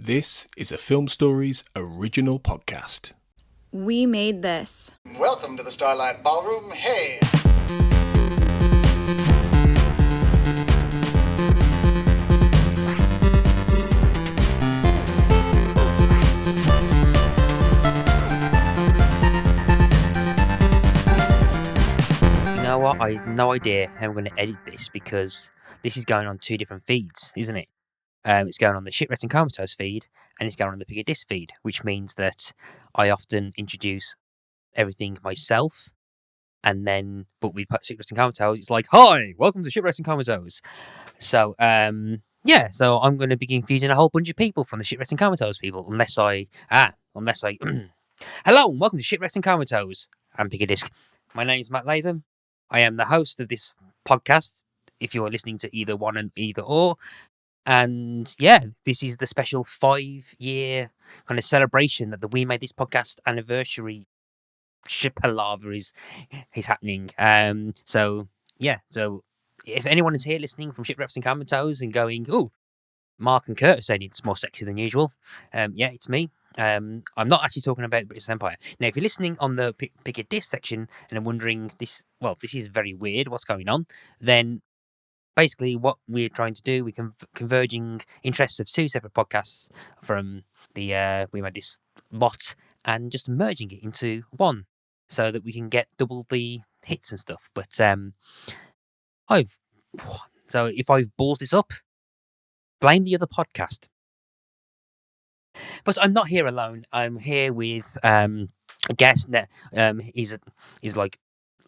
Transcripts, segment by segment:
This is a Film Stories original podcast. We made this. Welcome to the Starlight Ballroom. Hey! You know what? I have no idea how I'm going to edit this because this is going on two different feeds, isn't it? It's going on the Shipwrecked Comatose feed and it's going on the Pick a Disc feed, which means that I often introduce everything myself. And then, but with Shipwrecked Comatose, it's like, hi, welcome to Shipwrecked Comatose. So, so I'm going to be confusing a whole bunch of people from the Shipwrecked Comatose people, unless I, hello and welcome to Shipwrecked Comatose and Pick a Disc. My name is Matt Latham. I am the host of this podcast, if you are listening to either one and either or. And yeah, this is the special 5-year kind of celebration that the We Made This Podcast anniversary palaver is happening. So if anyone is here listening from Shipwrecks and Comatose and going, oh, Mark and Kurt are saying it's more sexy than usual. It's me. I'm not actually talking about the British Empire. Now, if you're listening on the Pick a Disc section and are wondering, this is very weird, what's going on, then basically what we're trying to do, we're converging interests of two separate podcasts from the We Made This lot and just merging it into one so that we can get double the hits and stuff. But if I've balls this up, blame the other podcast. But I'm not here alone. I'm here with a guest that is like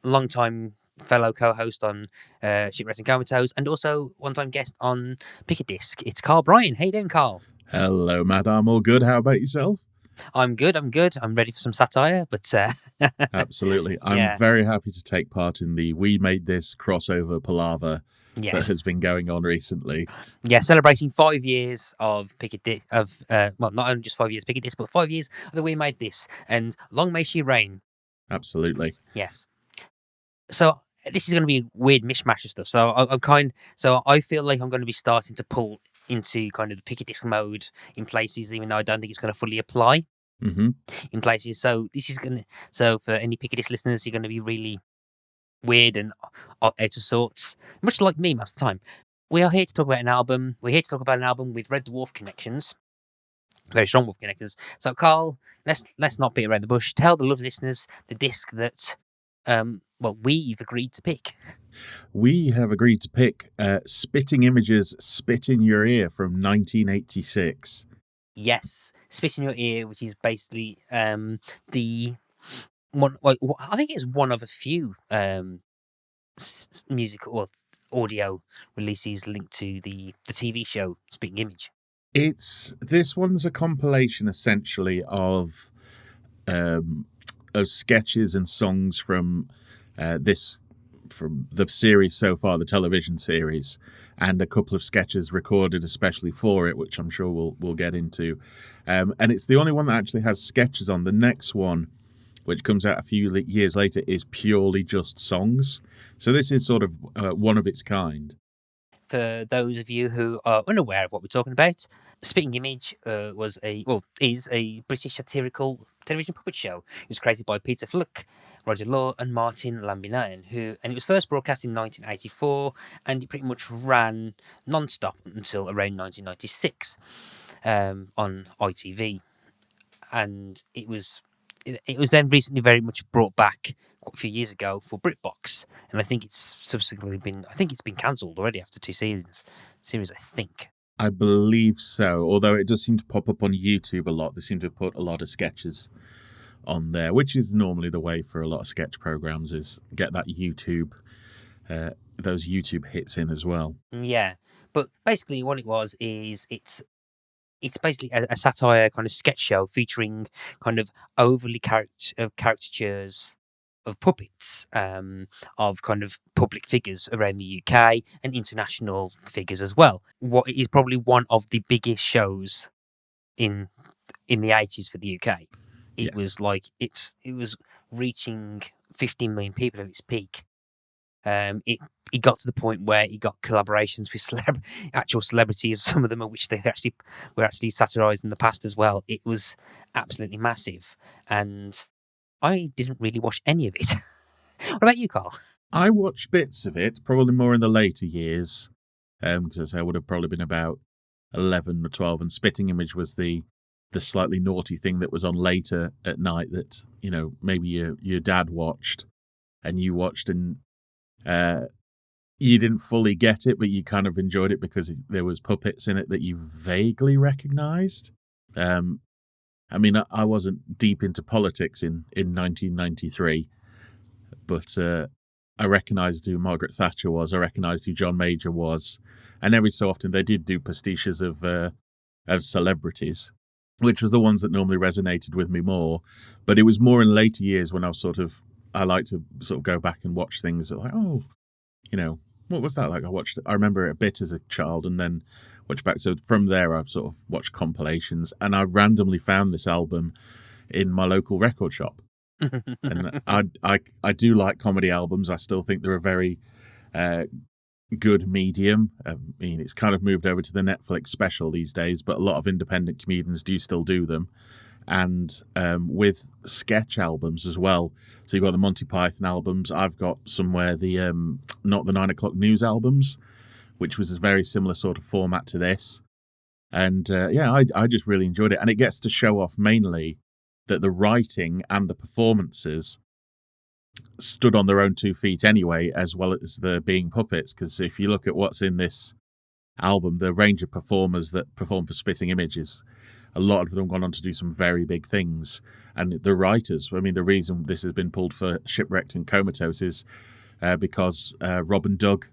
long time fellow co-host on Shipwrecks and Comatose and also one-time guest on Pick a Disc. It's Bryan. How you doing, Carl? Hello, Matt. I'm all good. How about yourself? I'm good. I'm ready for some satire, but absolutely. I'm very happy to take part in the We Made This crossover palaver that has been going on recently. Yeah, celebrating 5 years of Pick a Disc, not only just 5 years Pick a Disc, but 5 years that We Made This, and long may she reign. Absolutely. Yes. So this is going to be a weird mishmash of stuff. So I feel like I'm going to be starting to pull into kind of the Pick a Disc mode in places, even though I don't think it's going to fully apply in places. So for any Pick a Disc listeners, you're going to be really weird and out of sorts, much like me most of the time. We are here to talk about an album. We're here to talk about an album with Red Dwarf connections, very strong Dwarf connections. So Carl, let's not beat around the bush. Tell the lovely listeners the disc that we've agreed to pick. We have agreed to pick Spitting Images, Spit in Your Ear from 1986. Yes, Spit in Your Ear, which is basically the one. I think it's one of a few musical or audio releases linked to the TV show Spitting Image. This one's a compilation essentially of sketches and songs from the series so far, the television series, and a couple of sketches recorded especially for it, which I'm sure we'll get into. And it's the only one that actually has sketches on. The next one, which comes out a few years later, is purely just songs. So this is sort of one of its kind. For those of you who are unaware of what we're talking about, Spitting Image is a British satirical television puppet show. It was created by Peter Fluck, Roger Law and Martin Lambinan, and it was first broadcast in 1984, and it pretty much ran non-stop until around 1996 on ITV. And it was then recently very much brought back quite a few years ago for BritBox, and I think it's subsequently been cancelled already after 2 series, I think. I believe so, although it does seem to pop up on YouTube a lot. They seem to put a lot of sketches on there, which is normally the way for a lot of sketch programs, is get that YouTube, those YouTube hits in as well. Yeah, but basically what it was is it's basically a satire kind of sketch show featuring kind of overly caricatures of puppets of kind of public figures around the UK and international figures as well. What is probably one of the biggest shows in the 80s for the UK. It was like it was reaching 15 million people at its peak. It got to the point where he got collaborations with actual celebrities, some of them of which they were actually satirised in the past as well. It was absolutely massive, and I didn't really watch any of it. What about you, Carl? I watched bits of it, probably more in the later years, because I would have probably been about 11 or 12, and Spitting Image was the slightly naughty thing that was on later at night that, maybe your dad watched and you watched, and you didn't fully get it, but you kind of enjoyed it because there was puppets in it that you vaguely recognised. I wasn't deep into politics in 1993, but I recognised who Margaret Thatcher was. I recognised who John Major was, and every so often they did do pastiches of celebrities, which was the ones that normally resonated with me more. But it was more in later years when I like to sort of go back and watch things like, what was that like? I remember it a bit as a child and then watched back. So from there, I've sort of watched compilations, and I randomly found this album in my local record shop. And I do like comedy albums. I still think they're a very good medium. It's kind of moved over to the Netflix special these days, but a lot of independent comedians do still do them. And with sketch albums as well. So you've got the Monty Python albums. I've got somewhere the Not the 9 O'Clock News albums, which was a very similar sort of format to this. And I just really enjoyed it. And it gets to show off mainly that the writing and the performances stood on their own 2 feet anyway, as well as the being puppets. Because if you look at what's in this album, the range of performers that perform for Spitting Images, a lot of them gone on to do some very big things. And the writers, the reason this has been pulled for Shipwrecked and Comatose is because Rob and Doug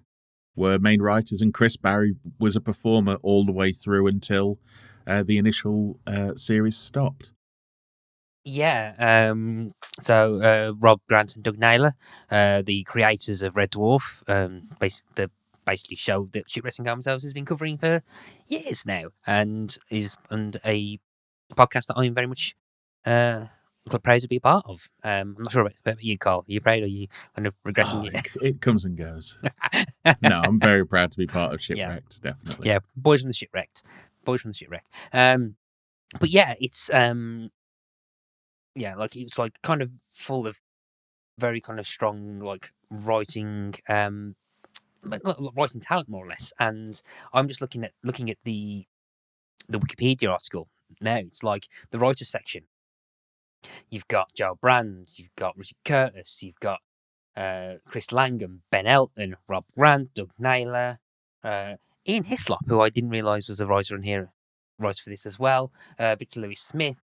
were main writers, and Chris Barrie was a performer all the way through until the initial series stopped. Yeah, so Rob, Grant and Doug Naylor, the creators of Red Dwarf, the basically show that Shipwrecks and Comatose has been covering for years now, and is a podcast that I'm very much proud to be a part of. I'm not sure about you, Carl. Are you proud, or are you kind of regretting it? It comes and goes. No, I'm very proud to be part of Shipwrecked, definitely. Yeah, boys from the Shipwrecked. But yeah, it's it's like kind of full of very kind of strong like writing writing talent, more or less. And I'm just looking at the Wikipedia article now. It's like the writers section. You've got Joe Brand, you've got Richard Curtis, you've got Chris Langham, Ben Elton, Rob Grant, Doug Naylor, Ian Hislop, who I didn't realise was a writer for this as well. Victor Lewis Smith,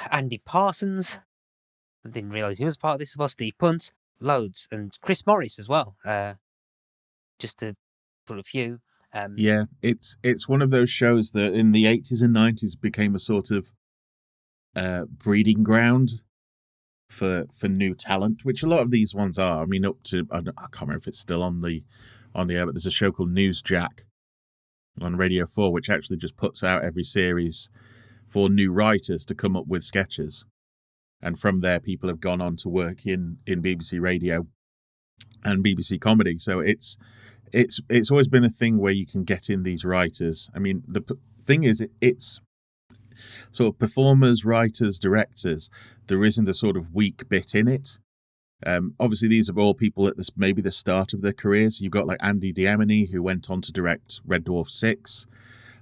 Andy Parsons. I didn't realise he was part of this as well. Steve Punt, loads, and Chris Morris as well. Just to put a few. It's one of those shows that in the 80s and 90s became a sort of breeding ground for new talent, which a lot of these ones are. Up to I can't remember if it's still on the air, but there's a show called Newsjack on Radio 4, which actually just puts out every series for new writers to come up with sketches. And from there, people have gone on to work in BBC Radio and BBC Comedy. So it's always been a thing where you can get in these writers. The thing is, it's sort of performers, writers, directors. There isn't a sort of weak bit in it. Obviously, these are all people at maybe the start of their careers. You've got like Andy Diamini, who went on to direct Red Dwarf 6.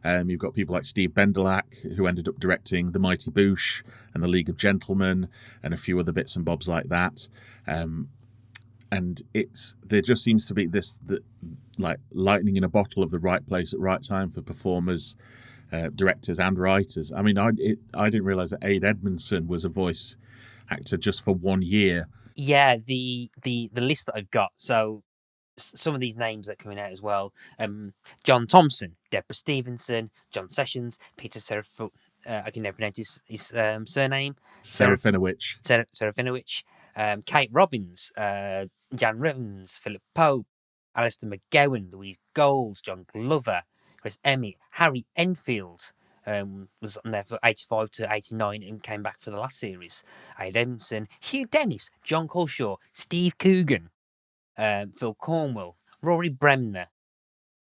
You've got people like Steve Bendelak, who ended up directing The Mighty Boosh and The League of Gentlemen and a few other bits and bobs like that. And there just seems to be like lightning in a bottle of the right place at right time for performers, directors and writers. I didn't realise that Aid Edmondson was a voice actor just for 1 year. Yeah, the list that I've got. So some of these names that are coming out as well. John Thompson, Deborah Stevenson, John Sessions, Peter I can never pronounce his surname. Serafinowicz. Serafinowicz. Kate Robbins, Jan Rivens, Philip Pope, Alistair McGowan, Louise Gold, John Glover, Chris Emmett, Harry Enfield. Was on there for 85 to 89 and came back for the last series. Aid Edmondson, Hugh Dennis, John Coleshaw, Steve Coogan, Phil Cornwell, Rory Bremner,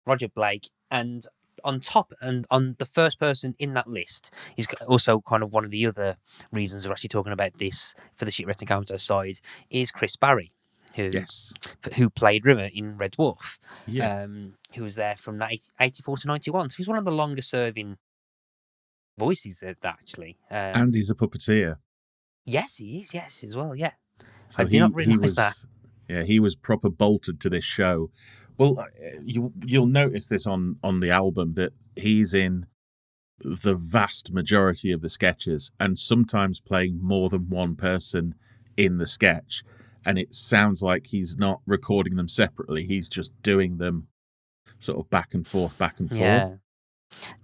Roger Blake, and on top, and on the first person in that list is also kind of one of the other reasons we're actually talking about this for the Shipwrecked and Comatose side is Chris Barrie, Yes. who played Rimmer in Red Dwarf, Yeah. who was there from 84 to 91. So he's one of the longest serving voices at that, actually. And he's a puppeteer. Yes, he is. Yes, as well. Yeah, I So did not he realise that. was, yeah, he was proper bolted to this show. Well, you'll notice this on the album that he's in the vast majority of the sketches, and sometimes playing more than one person in the sketch. And it sounds like he's not recording them separately; he's just doing them sort of back and forth, back and forth. Yeah,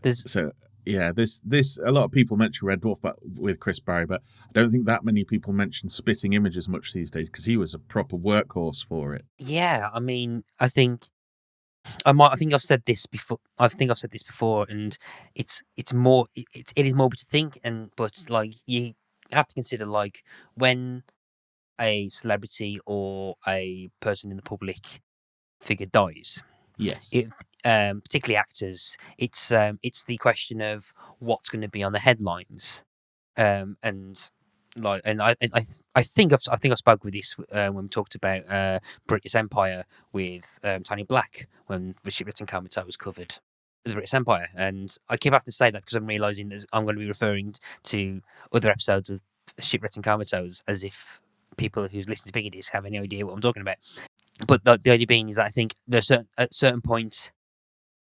there's So yeah, this a lot of people mention Red Dwarf, but with Chris Barrie, but I don't think that many people mention Spitting Image as much these days because he was a proper workhorse for it. yeah. I mean, I think I've said this before. And it's more. It is morbid to think, but like you have to consider like when a celebrity or a person in the public figure dies. Yes. It particularly actors. It's the question of what's going to be on the headlines, and like, and I think I spoke with this when we talked about British Empire with Tony Black when the Shipwrecked and Comatose was covered the British Empire, and I keep having to say that because I'm realizing that I'm going to be referring to other episodes of Shipwrecked and Comatose as if people who listen to Biggie Disc have any idea what I'm talking about. But the idea being is that I think there's at certain points,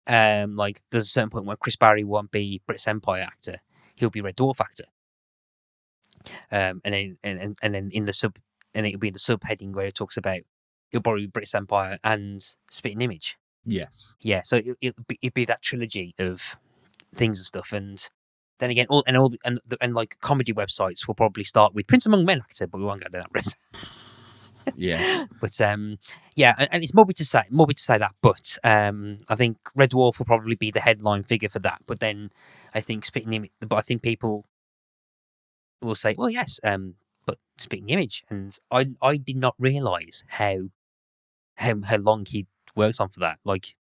like there's a certain point where Chris Barrie won't be British Empire actor; he'll be Red Dwarf actor. And then in the sub, and it'll be in the subheading where it talks about it'll probably be British Empire and Spitting Image. Yes. Yeah, so it'd be that trilogy of things and stuff, and then again, and like comedy websites will probably start with Prince Among Men, like I said, but we won't go down that route. Yes. But yeah, and it's morbid to say that, but I think Red Dwarf will probably be the headline figure for that. But then I think Spitting Image, but I think people will say, well, yes, but Spitting Image, and I did not realise how long he works on for that. Like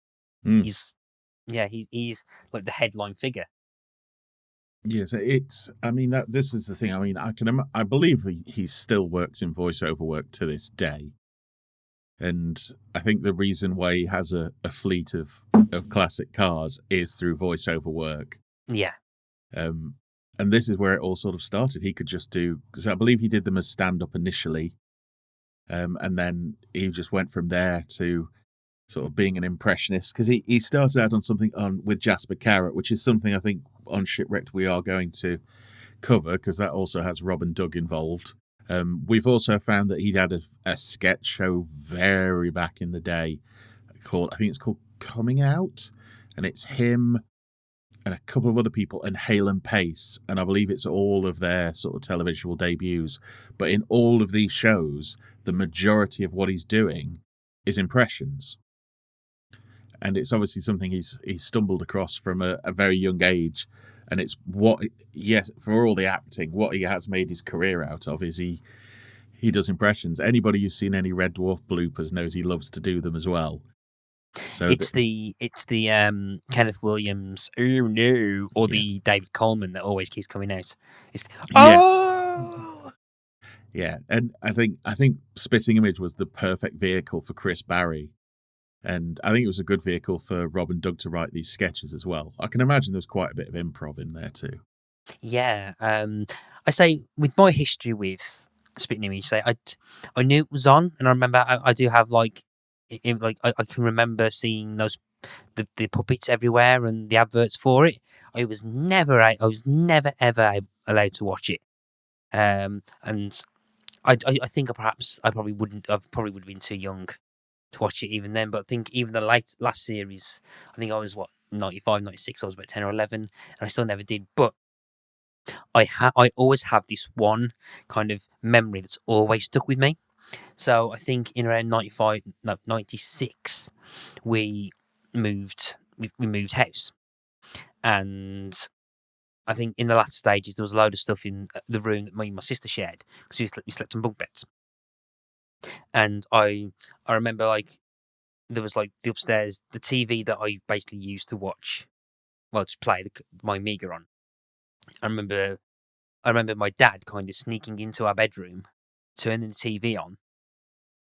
Mm. he's like the headline figure. Yes, it's. I mean, this is the thing. I mean, I believe he still works in voiceover work to this day, and I think the reason why he has a fleet of classic cars is through voiceover work. Yeah. And this is where it all sort of started. He could just do, because I believe he did them as stand up initially, and then he just went from there to sort of being an impressionist, because he started out on something with Jasper Carrot, which is something I think on Shipwrecked we are going to cover, because that also has Rob and Doug involved. We've also found that he had a sketch show very back in the day I think it's called Coming Out, and it's him and a couple of other people and Hale and Pace, and I believe it's all of their sort of televisual debuts. But in all of these shows, the majority of what he's doing is impressions. And it's obviously something he's stumbled across from a very young age. And it's for all the acting, what he has made his career out of is he does impressions. Anybody who's seen any Red Dwarf bloopers knows he loves to do them as well. So it's the Kenneth Williams, oh no, or the David Coleman that always keeps coming out. Yes. Yeah, and I think Spitting Image was the perfect vehicle for Chris Barrie. And I think it was a good vehicle for Rob and Doug to write these sketches as well. I can imagine there's quite a bit of improv in there too. Yeah, I say with my history with Spitting Image, I knew it was on, and I remember I do have I can remember seeing the puppets everywhere and the adverts for it. I was never ever allowed to watch it, and I think I probably would have been too young to watch it even then. But I think even the last series, I think I was 95, 96, I was about 10 or 11, and I still never did. But I always have this one kind of memory that's always stuck with me. So I think in around 96, we moved house, and I think in the last stages there was a load of stuff in the room that me and my sister shared because we slept on bunk beds. And I remember like there was like the upstairs, the TV that I basically used to watch, well, to play my Amiga on. I remember my dad kind of sneaking into our bedroom, turning the TV on,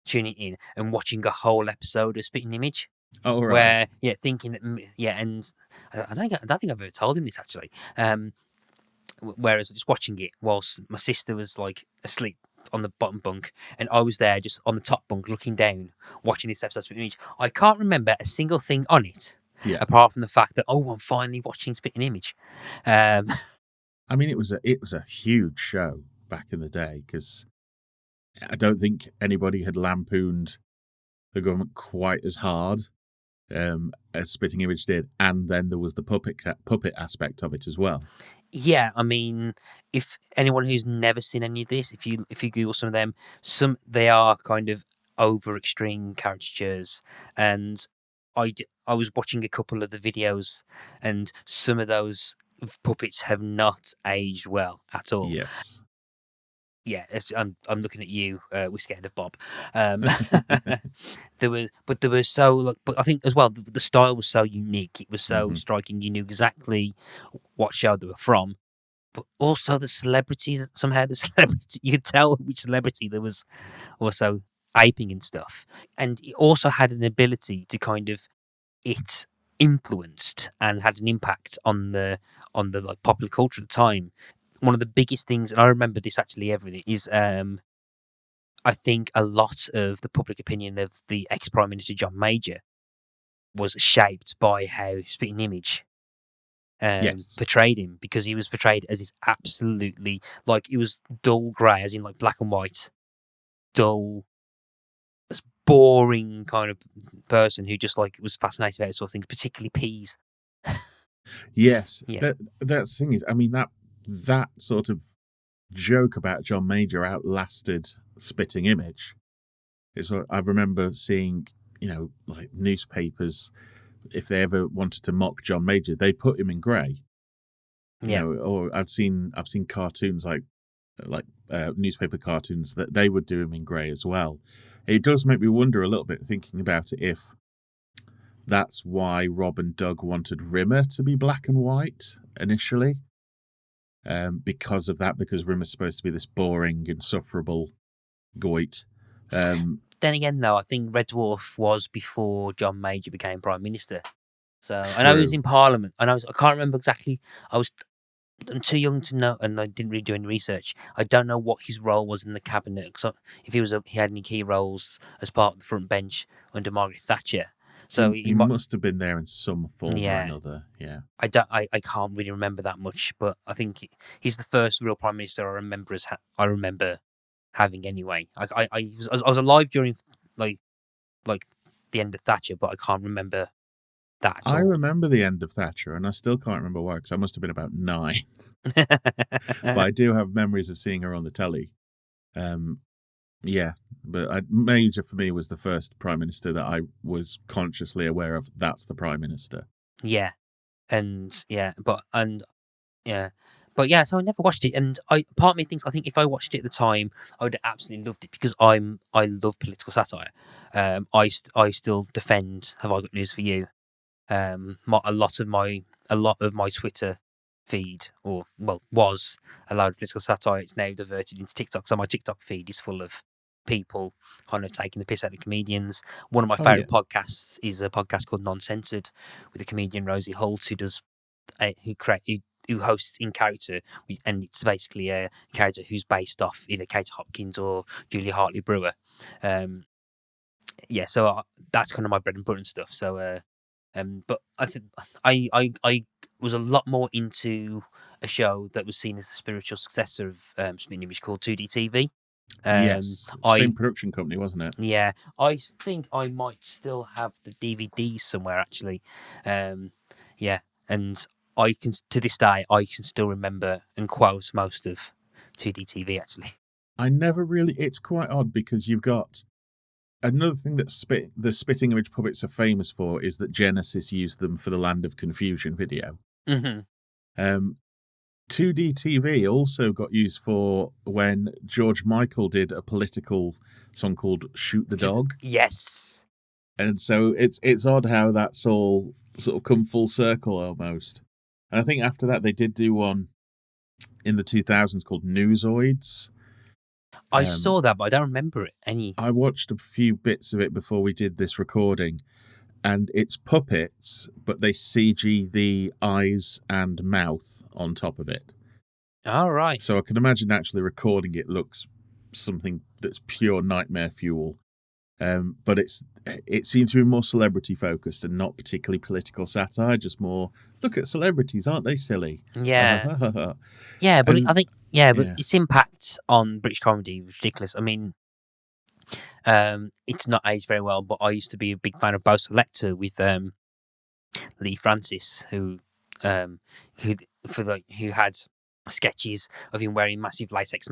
tuning in, and watching a whole episode of Spitting Image. Oh, right. Where thinking that and I don't think I've ever told him this actually. Whereas just watching it whilst my sister was like asleep on the bottom bunk, and I was there just on the top bunk looking down, watching this episode of Spitting Image. I can't remember a single thing on it, apart from the fact that I'm finally watching Spitting Image. I mean, it was a huge show back in the day, because I don't think anybody had lampooned the government quite as hard as Spitting Image did, and then there was the puppet aspect of it as well. Yeah, I mean, if anyone who's never seen any of this, if you Google some of them, they are kind of over extreme caricatures, and I was watching a couple of the videos, and some of those puppets have not aged well at all. Yes. Yeah, I'm looking at you. We're scared of Bob. There was so like, but I think as well the style was so unique. It was so striking. You knew exactly what show they were from, but also the celebrities. Somehow you could tell which celebrity there was also aping and stuff. And it also had an ability to kind of it influenced and had an impact on the like popular culture at the time. One of the biggest things, and I remember this actually, everything is I think a lot of the public opinion of the ex-Prime Minister John Major was shaped by how Spitting Image portrayed him, because he was portrayed as this absolutely, like, it was dull grey, as in like black and white, dull, boring kind of person who just like was fascinated about sort of things, particularly peas. Yes. Yeah. That's the thing is, I mean, that sort of joke about John Major outlasted Spitting Image. It's what I remember seeing, like newspapers, if they ever wanted to mock John Major, they put him in grey. Or I've seen cartoons like newspaper cartoons that they would do him in grey as well. It does make me wonder a little bit, thinking about it, if that's why Rob and Doug wanted Rimmer to be black and white initially. Because of that, because Rimmer's supposed to be this boring, insufferable goit. Then again, though, I think Red Dwarf was before John Major became Prime Minister. So I know he was in Parliament. I can't remember exactly. I'm too young to know, and I didn't really do any research. I don't know what his role was in the cabinet. Cause if he had any key roles as part of the front bench under Margaret Thatcher. So he must have been there in some form or another. Yeah, I can't really remember that much, but I think he's the first real prime minister I remember having anyway. I was alive during like the end of Thatcher, but I can't remember that at all. I remember the end of Thatcher, and I still can't remember why, because I must have been about 9. But I do have memories of seeing her on the telly. Yeah, but Major for me was the first Prime Minister that I was consciously aware of. That's the Prime Minister. Yeah, but so I never watched it, and part of me thinks, I think if I watched it at the time, I would have absolutely loved it, because I love political satire. I still defend Have I Got News for You. A lot of my Twitter feed, was allowed political satire. It's now diverted into TikTok, so my TikTok feed is full of people kind of taking the piss out of comedians. One of my favourite podcasts is a podcast called Non-Censored with the comedian Rosie Holt, who hosts in character, and it's basically a character who's based off either Kate Hopkins or Julia Hartley-Brewer. So that's kind of my bread and butter and stuff. So, but I think I was a lot more into a show that was seen as the spiritual successor of Spitting Image, called 2D TV. Yes, same production company, wasn't it? Yeah, I think I might still have the DVDs somewhere, actually. And I can, to this day, I can still remember and quote most of 2D TV, actually. I never really. It's quite odd, because you've got another thing that the Spitting Image puppets are famous for is that Genesis used them for the Land of Confusion video. Mm-hmm. 2D TV also got used for when George Michael did a political song called "Shoot the Dog," Yes. and so it's odd how that's all sort of come full circle almost. And I think after that they did do one in the 2000s called Newsoids. I saw that, but I don't remember it any. I watched a few bits of it before we did this recording, and it's puppets, but they CG the eyes and mouth on top of it. All right. So I can imagine actually recording it looks something that's pure nightmare fuel. But it seems to be more celebrity focused and not particularly political satire, just more, look at celebrities, aren't they silly? Yeah. Yeah, but I think its impact on British comedy was ridiculous. I mean, it's not aged very well, but I used to be a big fan of Bo Selector with Lee Francis, who had sketches of him wearing massive latex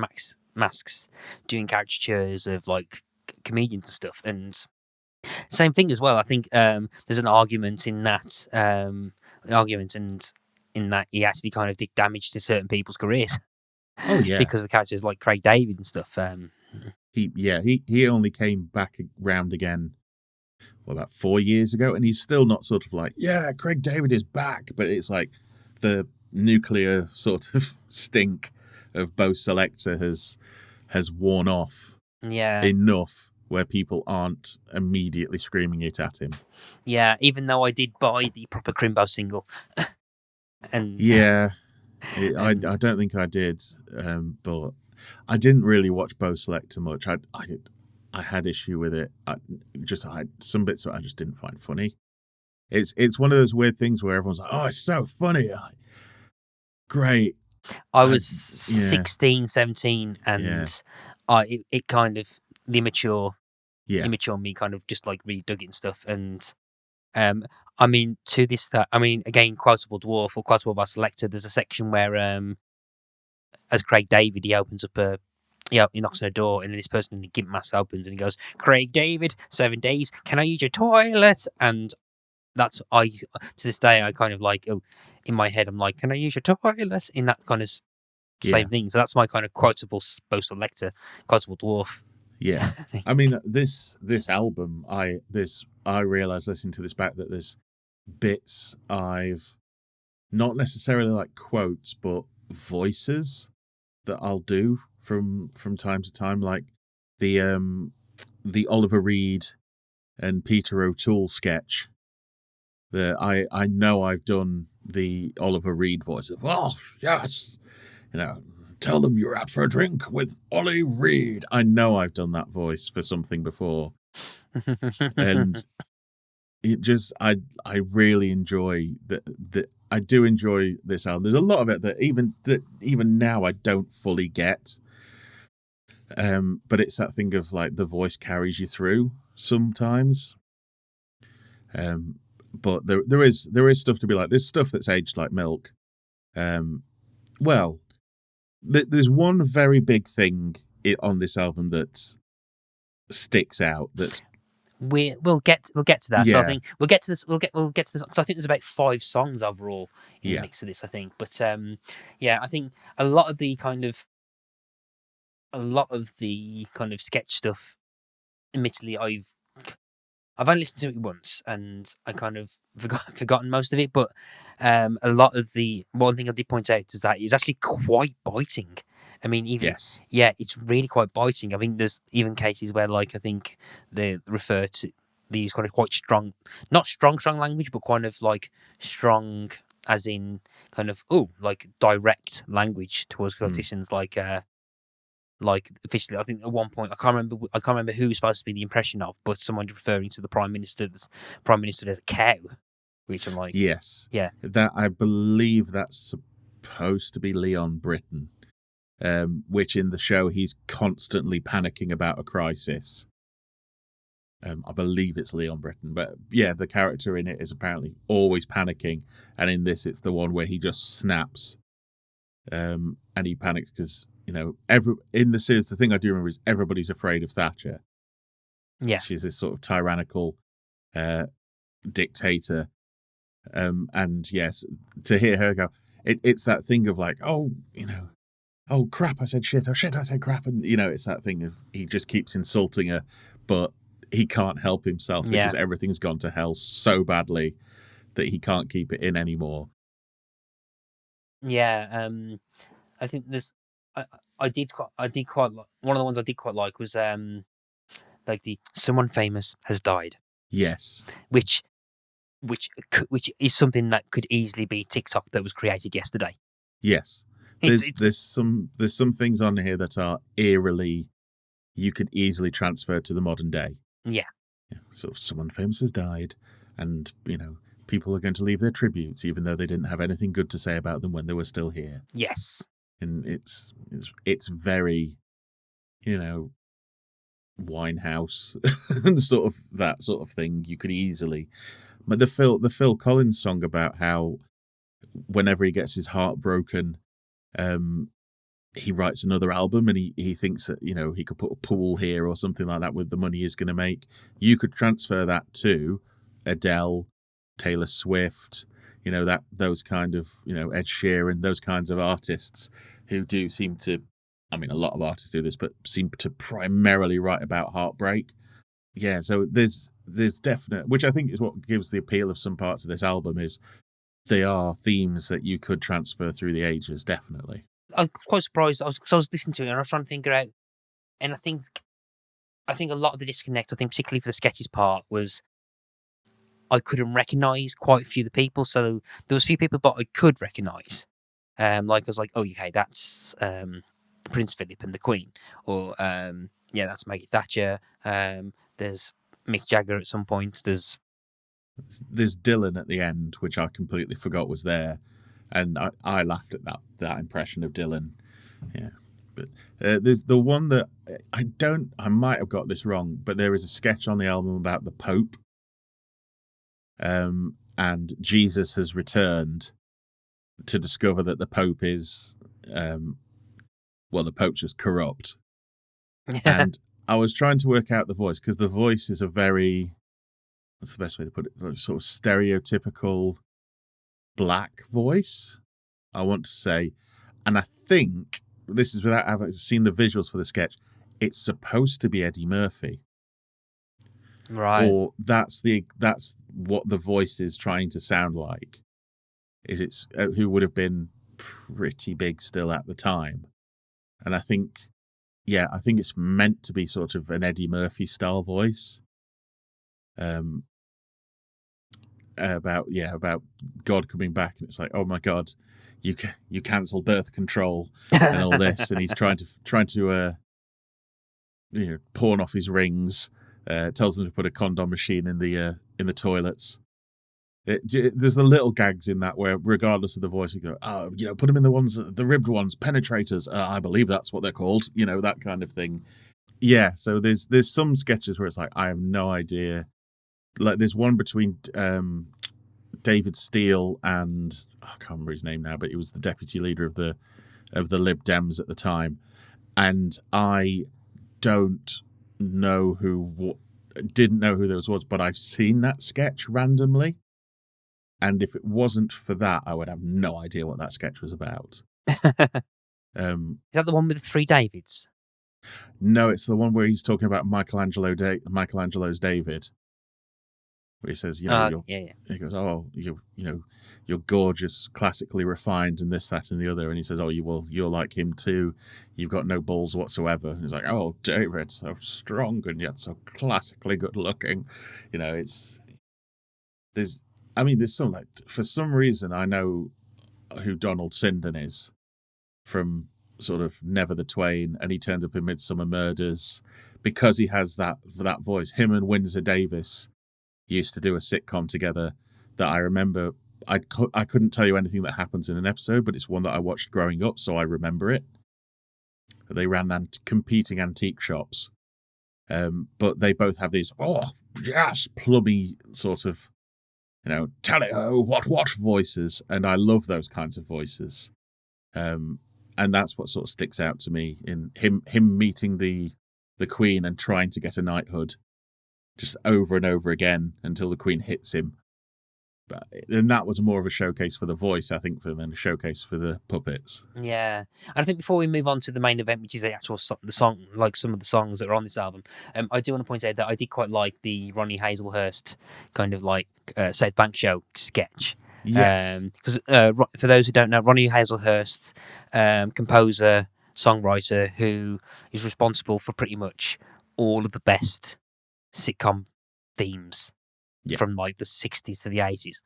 masks, doing caricatures of like comedians and stuff, and same thing as well. I think there's an argument in that he actually kind of did damage to certain people's careers. Oh yeah, because the characters like Craig David and stuff. He only came back round again about 4 years ago, and he's still not sort of like, yeah, Craig David is back, but it's like the nuclear sort of stink of Bo Selector has worn off enough where people aren't immediately screaming it at him. Yeah, even though I did buy the proper Crimbo single. And I don't think I did, but I didn't really watch Bo Selector much. I had issue with it. I had some bits of it I just didn't find funny. It's one of those weird things where everyone's like, oh, it's so funny. Great. I was 16, 17, and it kind of, the immature me kind of just like really dug it and stuff. And I mean, again, quotable Dwarf or quotable by Selector, there's a section where as Craig David, he opens up he knocks on a door, and then this person in the gimp mask opens and he goes, Craig David, 7 days, can I use your toilet? And that's, to this day, I kind of like, in my head, I'm like, can I use your toilet? In that kind of same thing. So that's my kind of quotable Bo Selector, quotable Dwarf. Yeah. I mean, this album, I realised listening to this back that there's bits I've not necessarily like quotes, but voices that I'll do from time to time, like the Oliver Reed and Peter O'Toole sketch. I know I've done the Oliver Reed voice of, oh yes, tell them you're out for a drink with Ollie Reed. I know I've done that voice for something before, and it just I really enjoy that. I do enjoy this album. There's a lot of it that even now I don't fully get. But it's that thing of like the voice carries you through sometimes. But there is stuff to be like, there's stuff that's aged like milk. Well, there's one very big thing on this album that sticks out. We'll get to that. Yeah. So I think we'll get to this. We'll get to this. So I think there's about 5 songs overall in the mix of this. I think, but I think a lot of the kind of sketch stuff. Admittedly, I've only listened to it once, and I kind of forgotten most of it. But a lot of the one thing I did point out is that it's actually quite biting. I mean, it's really quite biting. I think there's even cases where, like, I think they refer to these kind of quite strong, not strong language, but kind of like strong, as in kind of like direct language towards politicians, like officially. I think at one point I can't remember who was supposed to be the impression of, but someone referring to the prime minister as a cow, which I'm like, yes, yeah, that I believe that's supposed to be Leon Britton. Which in the show he's constantly panicking about a crisis. I believe it's Leon Britton, but yeah, the character in it is apparently always panicking, and in this it's the one where he just snaps, and he panics because in the series the thing I do remember is everybody's afraid of Thatcher. Yeah, she's this sort of tyrannical dictator, and yes, to hear her go, it's that thing of like, oh, oh crap, I said shit, oh shit, I said crap, and it's that thing of he just keeps insulting her, but he can't help himself because everything's gone to hell so badly that he can't keep it in anymore. Yeah, I think there's. I did quite like one of the ones I did quite like was like the someone famous has died, Yes. which is something that could easily be TikTok that was created yesterday. Yes. There's some things on here that are eerily you could easily transfer to the modern day. Yeah. So someone famous has died, and people are going to leave their tributes, even though they didn't have anything good to say about them when they were still here. Yes. And it's very, Winehouse and sort of that sort of thing. You could easily, but the Phil Collins song about how whenever he gets his heart broken, he writes another album, and he thinks that he could put a pool here or something like that with the money he's going to make. You could transfer that to Adele, Taylor Swift, those kind of Ed Sheeran, those kinds of artists who do seem to. I mean, a lot of artists do this, but seem to primarily write about heartbreak. Yeah, so there's definite, which I think is what gives the appeal of some parts of this album, is they are themes that you could transfer through the ages, definitely. I'm quite surprised. I was listening to it and I was trying to think out, and I think a lot of the disconnect, I think particularly for the sketches part, was I couldn't recognise quite a few of the people. So there was a few people, but I could recognise. Like I was like, oh, okay, that's Prince Philip and the Queen, or that's Maggie Thatcher. There's Mick Jagger at some point. There's Dylan at the end, which I completely forgot was there, and I laughed at that impression of Dylan. Yeah, but there's the one that I might have got this wrong, but there is a sketch on the album about the Pope, and Jesus has returned to discover that the Pope is. The Pope's just corrupt. And I was trying to work out the voice, because the voice is a very, what's the best way to put it, sort of stereotypical black voice, I want to say. And I think, this is without having seen the visuals for the sketch, it's supposed to be Eddie Murphy. Right. Or that's what the voice is trying to sound like. It's who would have been pretty big still at the time. And I think it's meant to be sort of an Eddie Murphy style voice. About God coming back, and it's like, oh my God, you cancel birth control and all this, and he's trying to pawn off his rings. Tells them to put a condom machine in the toilets. There's the little gags in that where, regardless of the voice, you go, put them in the ribbed ones, penetrators. I believe that's what they're called. That kind of thing. Yeah. So there's some sketches where it's like, I have no idea. Like there's one between David Steele and I can't remember his name now, but he was the deputy leader of the Lib Dems at the time, and I didn't know who those was, but I've seen that sketch randomly. And if it wasn't for that, I would have no idea what that sketch was about. Is that the one with the three Davids? No, it's the one where he's talking about Michelangelo's David. Where he says, he goes, oh, you're gorgeous, classically refined, and this, that, and the other. And he says, oh, you're like him too. You've got no balls whatsoever. And he's like, oh, David, so strong and yet so classically good looking. There's some, like, for some reason I know who Donald Sinden is from sort of Never the Twain, and he turned up in Midsummer Murders because he has that voice. Him and Windsor Davis used to do a sitcom together that I remember. I couldn't tell you anything that happens in an episode, but it's one that I watched growing up, so I remember it. They ran competing antique shops, but they both have these plummy sort of, tally-ho, what voices, and I love those kinds of voices. And that's what sort of sticks out to me in him meeting the Queen and trying to get a knighthood just over and over again until the Queen hits him. And that was more of a showcase for the voice, I think, than a showcase for the puppets. Yeah, and I think before we move on to the main event, which is the actual the song, like some of the songs that are on this album, I do want to point out that I did quite like the Ronnie Hazelhurst kind of like South Bank Show sketch. Yes. Because for those who don't know, Ronnie Hazelhurst, composer, songwriter, who is responsible for pretty much all of the best sitcom themes from like the 60s to the 80s.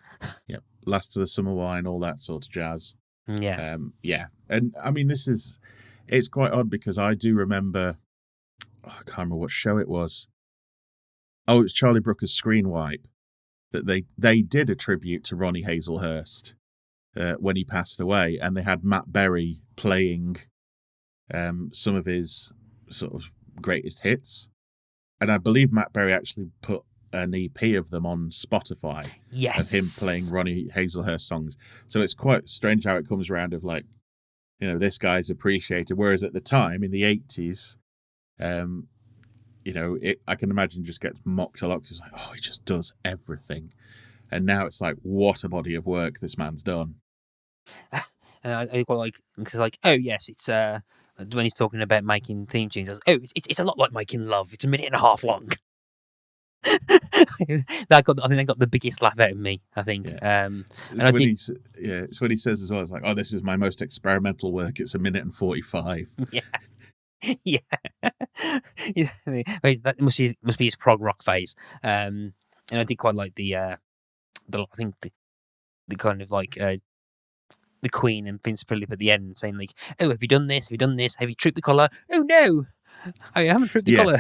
Yeah, Last of the Summer Wine, all that sort of jazz. Yeah. Yeah. And I mean, it's quite odd because I do remember, I can't remember what show it was. Oh, it was Charlie Brooker's Screen Wipe, that they did a tribute to Ronnie Hazelhurst when he passed away, and they had Matt Berry playing some of his sort of greatest hits. And I believe Matt Berry actually put an EP of them on Spotify. Yes. Of him playing Ronnie Hazelhurst songs. So it's quite strange how it comes around of like, this guy's appreciated. Whereas at the time, in the 80s, I can imagine just gets mocked a lot. It's like, oh, he just does everything. And now it's like, what a body of work this man's done. And I got like, because like, oh yes, it's when he's talking about making theme tunes, I was, it's a lot like making love. It's 1.5 minutes long. I think that got the biggest laugh out of me. I think. Yeah. It's when he says as well. It's like, oh, this is my most experimental work. It's 1:45. Yeah. Yeah. That must be his prog rock phase. And I did quite like I think the kind of like the Queen and Vince Philip at the end saying like, oh, have you done this? Have you done this? Have you tripped the collar? Oh no, I haven't tripped the collar.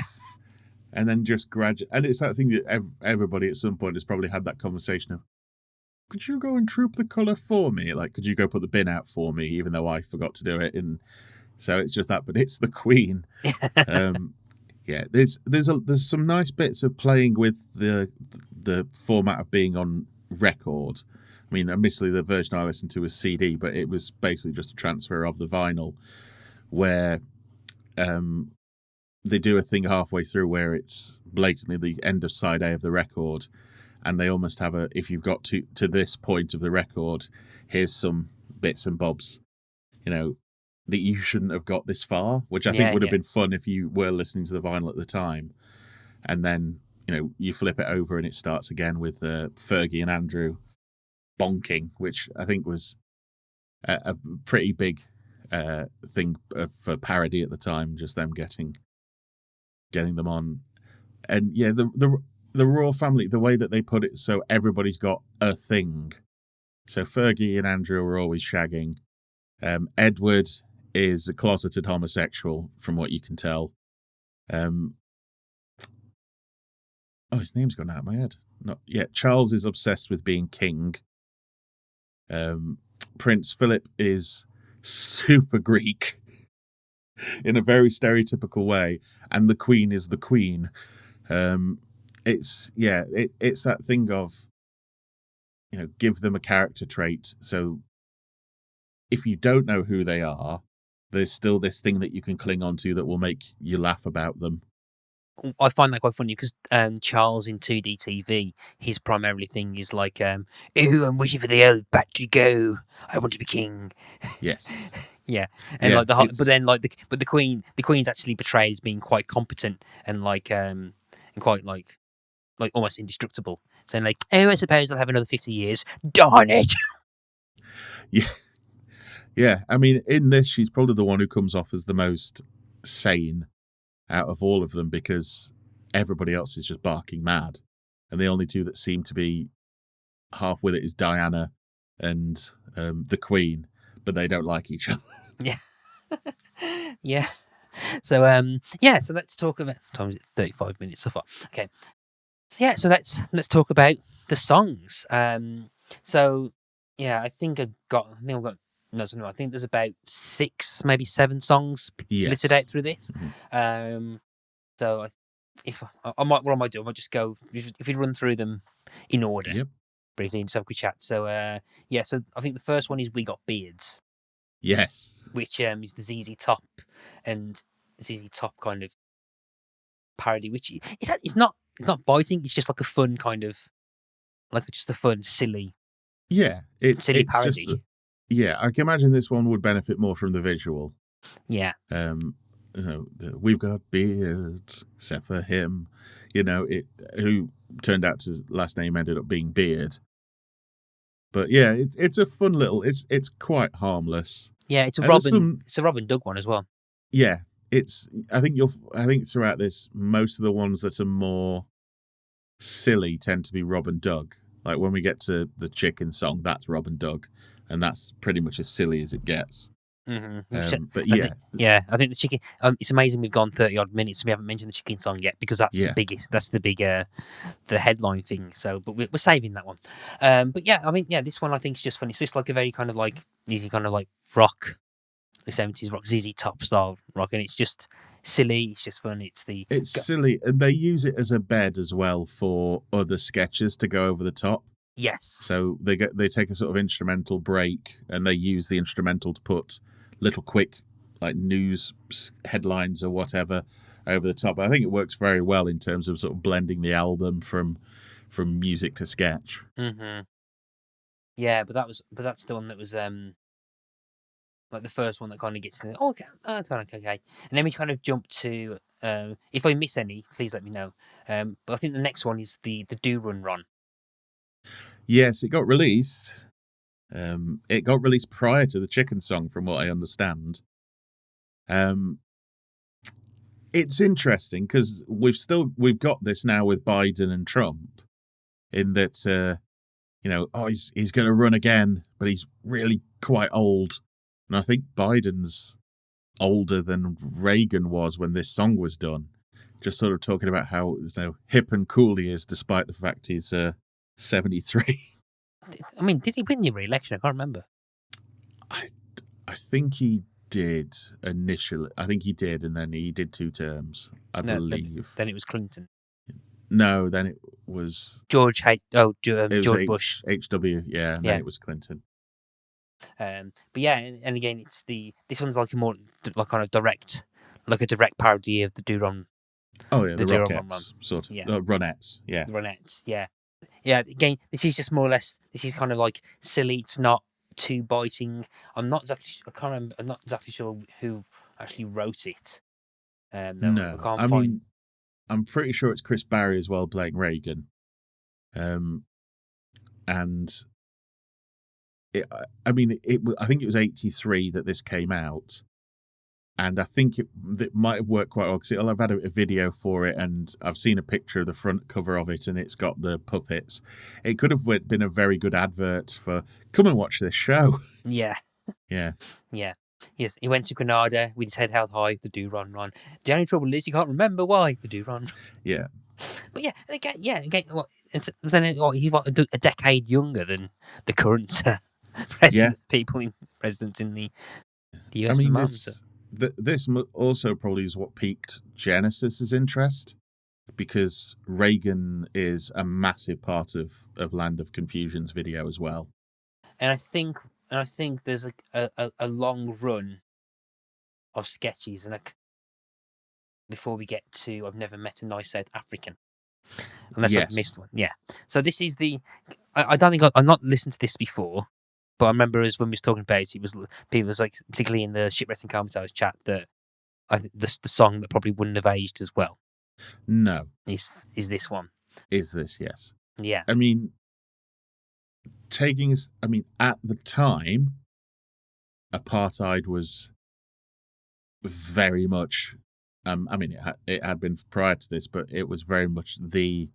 And then just gradually, and it's that thing that everybody at some point has probably had that conversation of, could you go and troop the colour for me? Like, could you go put the bin out for me, even though I forgot to do it? And so it's just that, but it's the Queen. Yeah, there's some nice bits of playing with the format of being on record. I mean, admittedly, the version I listened to was CD, but it was basically just a transfer of the vinyl, where they do a thing halfway through where it's blatantly the end of side A of the record, and they almost have if you've got to this point of the record, here's some bits and bobs, that you shouldn't have got this far, which I think would have been fun if you were listening to the vinyl at the time. And then, you flip it over and it starts again with Fergie and Andrew bonking, which I think was a pretty big thing for parody at the time, just them getting them on. And yeah, the royal family, the way that they put it, so everybody's got a thing. So Fergie and Andrew are always shagging. Edward is a closeted homosexual, from what you can tell. His name's gone out of my head. Not yet. Charles is obsessed with being king. Prince Philip is super Greek in a very stereotypical way, and the Queen is the Queen. It's that thing of, give them a character trait. So if you don't know who they are, there's still this thing that you can cling on to that will make you laugh about them. I find that quite funny because Charles in 2D TV, his primarily thing is like, "Ooh, I'm wishing for the old bat to go. I want to be king." Yes. Yeah, and but the Queen's actually portrayed as being quite competent and like and quite like almost indestructible, saying like, "Oh, I suppose I'll have another 50 years. Darn it!" Yeah, yeah. I mean, in this, she's probably the one who comes off as the most sane out of all of them, because everybody else is just barking mad, and the only two that seem to be half with it is Diana and the Queen, but they don't like each other. Yeah. Yeah. So so let's talk about time is it 35 minutes so far. Okay. So yeah, so let's talk about the songs. So yeah, I think I've got no, I think there's about 6, maybe 7 songs littered out through this. Mm-hmm. So I might, what I might do, I might just go, if we run through them in order, briefly, and just have a quick chat. So so I think the first one is We Got Beards. Yes. Which is the ZZ Top and ZZ Top kind of parody, which it's not biting. It's just like a fun kind of like just a fun, silly Yeah, it's parody. just I can imagine this one would benefit more from the visual. Yeah. We've got beards, except for him. Who turned out to last name ended up being Beard. But yeah, it's a fun little. It's quite harmless. Yeah, it's a Robin Doug one as well. Yeah, I think throughout this, most of the ones that are more silly tend to be Robin Doug. Like when we get to the chicken song, that's Robin Doug, and that's pretty much as silly as it gets. Mm-hmm. But yeah, I think the chicken. It's amazing we've gone 30-odd minutes and we haven't mentioned the chicken song yet because that's the biggest. That's the big, the headline thing. So, but we're saving that one. But yeah, I mean, yeah, this one I think is just funny. It's just like a very kind of like easy kind of like rock, the 70s rock, ZZ Top style rock, and it's just silly. It's just fun. It's silly, and they use it as a bed as well for other sketches to go over the top. Yes. So they take a sort of instrumental break, and they use the instrumental to put little quick like news headlines or whatever over the top. I think it works very well in terms of sort of blending the album from music to sketch. Mm-hmm. Yeah, but that's the one that was like the first one that kind of gets in. Okay, it's kind of okay, and then we kind of jump to. If I miss any, please let me know. But I think the next one is the Do Run Ron. Yes, it got released. It got released prior to the chicken song, from what I understand. It's interesting because we've got this now with Biden and Trump, in that he's going to run again, but he's really quite old, and I think Biden's older than Reagan was when this song was done. Just sort of talking about how hip and cool he is, despite the fact he's 73. I mean, did he win the re-election? I can't remember. I think he did initially. I think he did, and then he did 2 terms, I believe. Then it was Clinton. No, then it was George Bush. HW, yeah, and then it was Clinton. But yeah, and again, this one's like a more like kind of direct parody of the Do-Ron. Oh yeah, the Rockettes, sort of. Yeah. Ronettes, yeah. Ronettes, yeah. Yeah, again, this is just more or less, this is kind of like silly, it's not too biting. I'm not exactly sure who actually wrote it. No, I'm pretty sure it's Chris Barrie as well, playing Reagan. And I think it was 83 that this came out. And I think it might have worked quite well because I've had a video for it, and I've seen a picture of the front cover of it, and it's got the puppets. It could have been a very good advert for come and watch this show. Yeah. Yeah. Yeah. Yes, he went to Grenada with his head held high, the Do-Ron Ron. The only trouble is he can't remember why, the Do-Ron. Yeah. But yeah, again, he's a decade younger than the current presidents in the US. I mean, this also probably is what piqued Genesis's interest, because Reagan is a massive part of Land of Confusion's video as well. And I think there's a long run of sketches, and before we get to I've never met a nice South African, unless I've missed one. Yeah. So this is I don't think I've not listened to this before. But I remember when we was talking about it, people was like, particularly in the Shipwrecked Comatose chat, that I think the song that probably wouldn't have aged as well. No, is this one? Is this? Yes. Yeah. I mean, at the time, apartheid was very much. It had been prior to this, but it was very much the.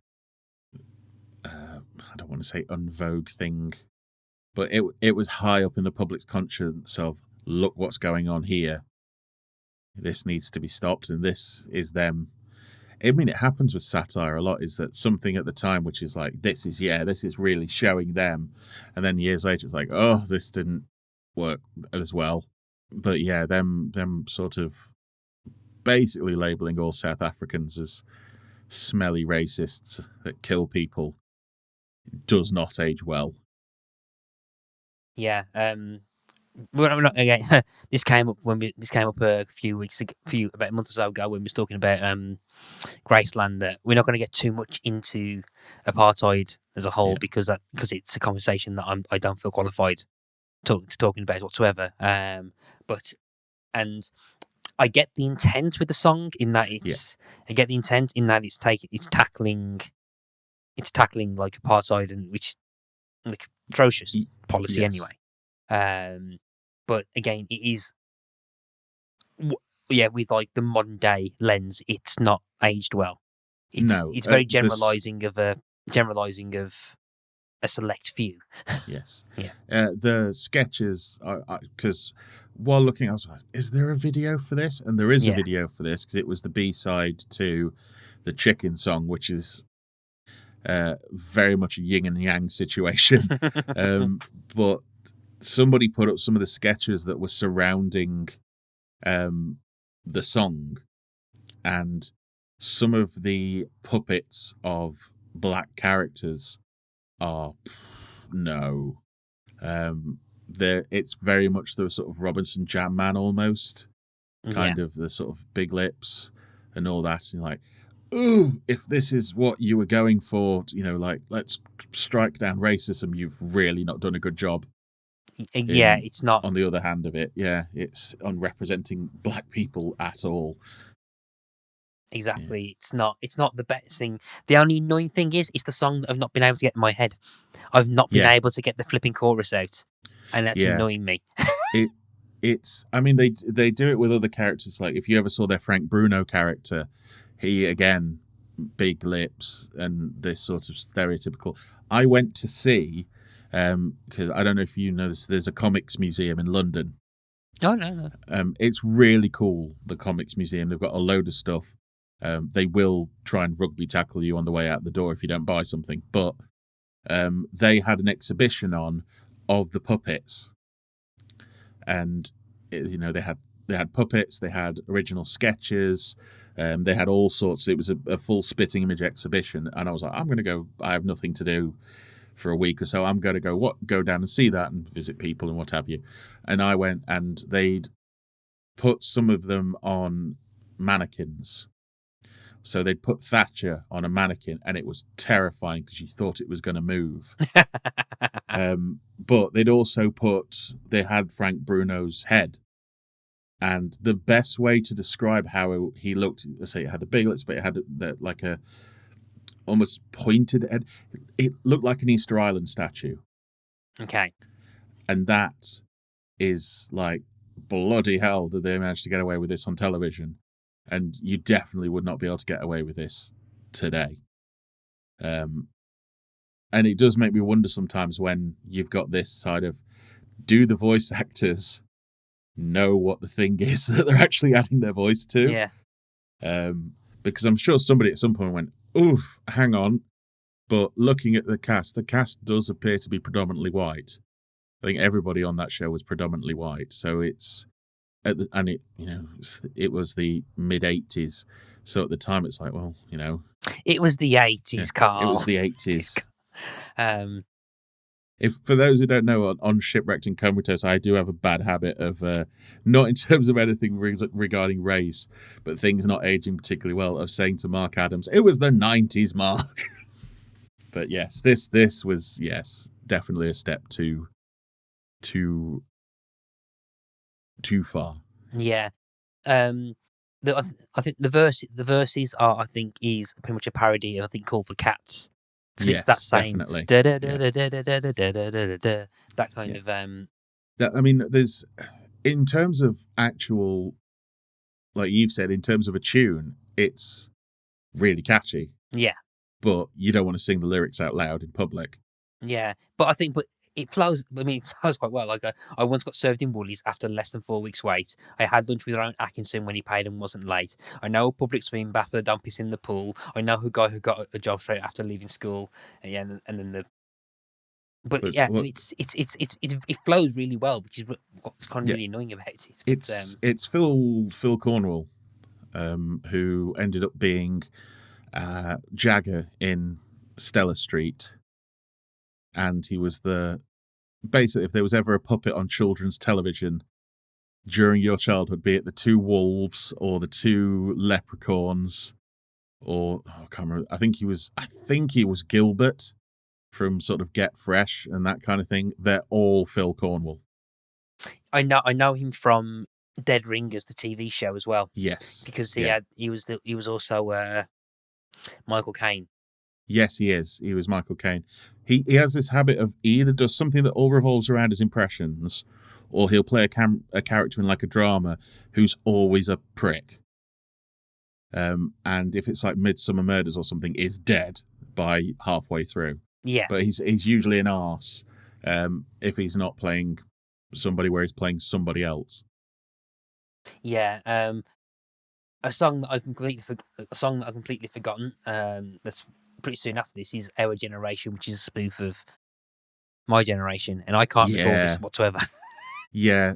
I don't want to say unvogue thing. But it was high up in the public's conscience of, look what's going on here. This needs to be stopped, and this is them. I mean, it happens with satire a lot, is that something at the time which is like, this is really showing them. And then years later, it's like, oh, this didn't work as well. But yeah, them sort of basically labeling all South Africans as smelly racists that kill people does not age well. Yeah, Well, not again. This came up a few weeks ago, about a month or so ago when we was talking about Graceland. That we're not going to get too much into apartheid as a whole because it's a conversation that I don't feel qualified talking about whatsoever. But and I get the intent with the song in that I get the intent in that it's tackling like apartheid, and which like atrocious policy anyway. But again, it is with like the modern day lens, it's not aged well. It's very generalizing of a select few. Yes. Yeah. The sketches, because while looking, I was like, is there a video for this? And there is a video for this because it was the B-side to the Chicken song, which is very much a yin and yang situation. But somebody put up some of the sketches that were surrounding the song, and some of the puppets of black characters are it's very much the sort of Robinson Jam Man almost, kind of the sort of big lips and all that, and you're like, ooh, if this is what you were going for, like, let's strike down racism, you've really not done a good job. It's not. On the other hand of it, it's unrepresenting black people at all. Exactly. Yeah. It's not the best thing. The only annoying thing is it's the song that I've not been able to get in my head. I've not been able to get the flipping chorus out, and that's annoying me. I mean, they do it with other characters. Like if you ever saw their Frank Bruno character, he again, big lips and this sort of stereotypical. I went to see, because I don't know if you know this, there's a comics museum in London. Oh, no. It's really cool, the comics museum. They've got a load of stuff. They will try and rugby tackle you on the way out the door if you don't buy something. But they had an exhibition on of the puppets, and they had puppets, they had original sketches, they had all sorts. It was a full spitting image exhibition, and I was like, I'm going to go. I have nothing to do for a week or so. I'm going to go down and see that and visit people and what have you. And I went, and they'd put some of them on mannequins. So they'd put Thatcher on a mannequin, and it was terrifying because you thought it was going to move. But they had Frank Bruno's head. And the best way to describe how he looked, say it had the big lips, but it had like a almost pointed head. It looked like an Easter Island statue. Okay. And that is like, bloody hell did they manage to get away with this on television. And you definitely would not be able to get away with this today. And it does make me wonder sometimes when you've got this side of, do the voice actors know what the thing is that they're actually adding their voice to? Yeah. Because I'm sure somebody at some point went, oof, hang on. But looking at the cast does appear to be predominantly white. I think everybody on that show was predominantly white. So it's... it was the mid-'80s, so at the time it's like, well, it was the '80s, Carl. It was the '80s. If for those who don't know, on Shipwrecked and Comatose, I do have a bad habit of not in terms of anything regarding race, but things not aging particularly well, of saying to Mark Adams, "It was the '90s, Mark." But yes, this was definitely a step too far. Yeah. I think the verses are, I think, is pretty much a parody of, I think, Call for Cats, because it's that same that kind of I mean, there's, in terms of actual, like you've said, in terms of a tune, it's really catchy. Yeah. But you don't want to sing the lyrics out loud in public. Yeah, but it flows. I mean, it flows quite well. Like I once got served in Woolies after less than 4 weeks' wait. I had lunch with Aaron Atkinson when he paid and wasn't late. I know a public swim bath with a dump piss in the pool. I know a guy who got a job straight after leaving school. And then it flows really well, which is what's kind of really annoying about it. It's Phil Cornwall, who ended up being Jagger in Stella Street. And he was the basically, if there was ever a puppet on children's television during your childhood, be it the two wolves or the two leprechauns, or I can't remember. I think he was Gilbert from sort of Get Fresh and that kind of thing. They're all Phil Cornwell. I know him from Dead Ringers, the TV show as well. Yes, because he was also Michael Caine. Yes, he is. He was Michael Caine. He has this habit of either does something that all revolves around his impressions, or he'll play a character in like a drama who's always a prick. And if it's like Midsummer Murders or something, is dead by halfway through. Yeah. But he's usually an arse if he's not playing somebody where he's playing somebody else. Yeah. A song that I've completely forgotten. That's pretty soon after this is Our Generation, which is a spoof of My Generation, and I can't recall this whatsoever. Yeah.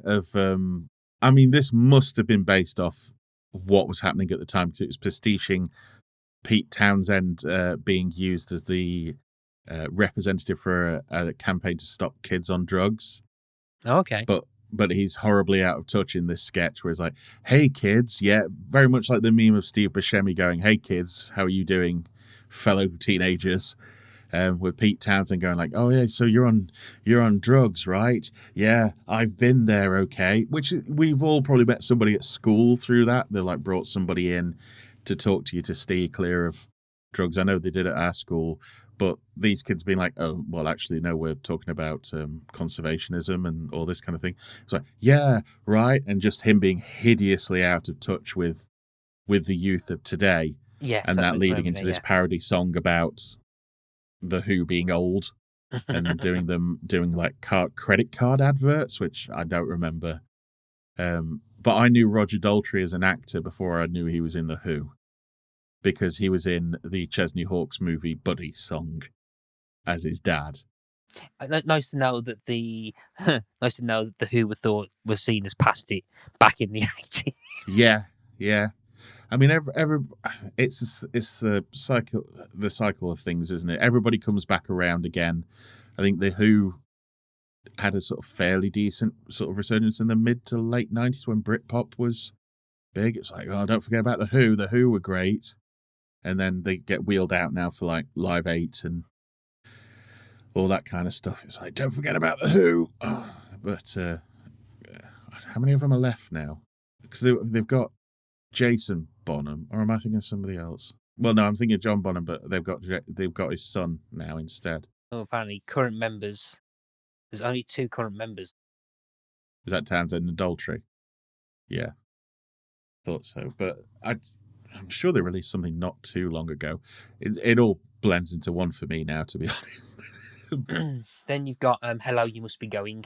I mean, this must have been based off what was happening at the time, because it was pastiching Pete Townsend being used as the representative for a campaign to stop kids on drugs. Oh, okay. But he's horribly out of touch in this sketch where he's like, hey kids, yeah, very much like the meme of Steve Buscemi going, hey kids, how are you doing, fellow teenagers? With Pete Townsend going like, oh yeah, so you're on drugs, right? Yeah, I've been there, okay. Which we've all probably met somebody at school through that. They like brought somebody in to talk to you to stay clear of drugs. I know they did at our school, but these kids being like, oh, well, actually, no, we're talking about conservationism and all this kind of thing. It's like, yeah, right. And just him being hideously out of touch with the youth of today. Yeah, and that leading into this parody song about the Who being old and doing like credit card adverts, which I don't remember. But I knew Roger Daltrey as an actor before I knew he was in the Who, because he was in the Chesney Hawkes movie Buddy Song as his dad. Nice to know that the Who were seen as past it back in the 80s. Yeah. I mean, it's the cycle of things, isn't it? Everybody comes back around again. I think the Who had a sort of fairly decent sort of resurgence in the mid to late 90s when Britpop was big. It's like, oh, don't forget about the Who. The Who were great. And then they get wheeled out now for like Live 8 and all that kind of stuff. It's like, don't forget about the Who. Oh, but how many of them are left now? Because they've got Jason Bonham, or am I thinking of somebody else? Well, no, I'm thinking of John Bonham, but they've got his son now instead. Oh, apparently, current members. There's only 2 current members. Is that Townsend and Daltrey? Yeah, thought so. But I'm sure they released something not too long ago. It all blends into one for me now, to be honest. Then you've got Hello, You Must Be Going.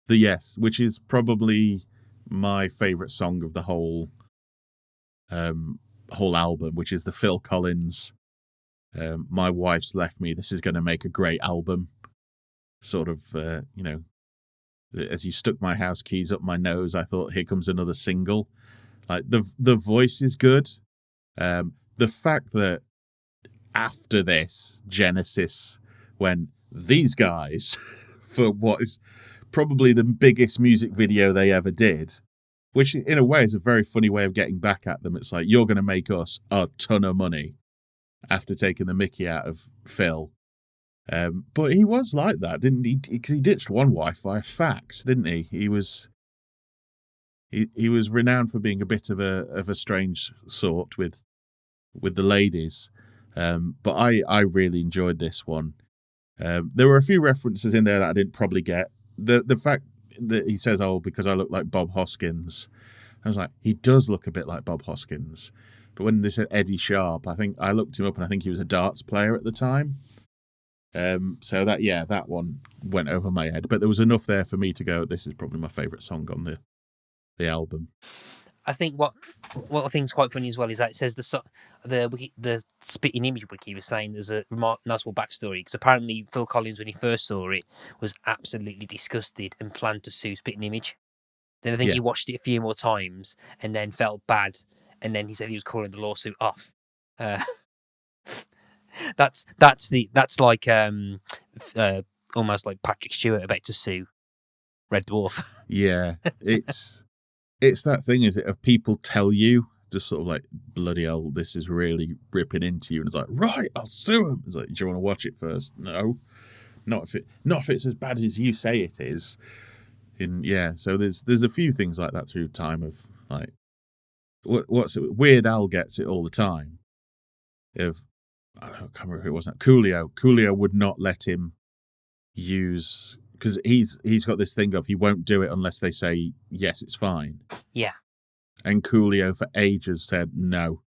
The Yes, which is probably my favourite song of the whole album, which is the Phil Collins My Wife's Left Me, this is going to make a great album sort of, as you stuck my house keys up my nose, I thought, here comes another single. Like the voice is good. The fact that after this, Genesis went, these guys, for what is probably the biggest music video they ever did, which in a way is a very funny way of getting back at them. It's like, you're going to make us a ton of money after taking the mickey out of Phil. But he was like that, didn't he? Because he ditched one wife via fax, didn't he? He was renowned for being a bit of a strange sort with the ladies. But I really enjoyed this one. There were a few references in there that I didn't probably get. The fact that he says, oh, because I look like Bob Hoskins. I was like, he does look a bit like Bob Hoskins. But when they said Eddie Sharp, I think I looked him up and I think he was a darts player at the time. So that one went over my head. But there was enough there for me to go, this is probably my favourite song on the album. I think what I think is quite funny as well is that it says the Spitting Image wiki was saying there's a nice little backstory, because apparently Phil Collins, when he first saw it, was absolutely disgusted and planned to sue Spitting Image. Then I think he watched it a few more times and then felt bad, and then he said he was calling the lawsuit off. That's like almost like Patrick Stewart about to sue Red Dwarf. Yeah, it's that thing, is it, of people tell you, just sort of like, bloody hell, this is really ripping into you, and it's like, right, I'll sue him. It's like, do you want to watch it first? No, not if it's as bad as you say it is. And yeah, so there's a few things like that through time of like, what's it? Weird Al gets it all the time. If I can't remember who it was now, Coolio would not let him use, because he's got this thing of he won't do it unless they say yes, it's fine. Yeah. And Coolio for ages said no,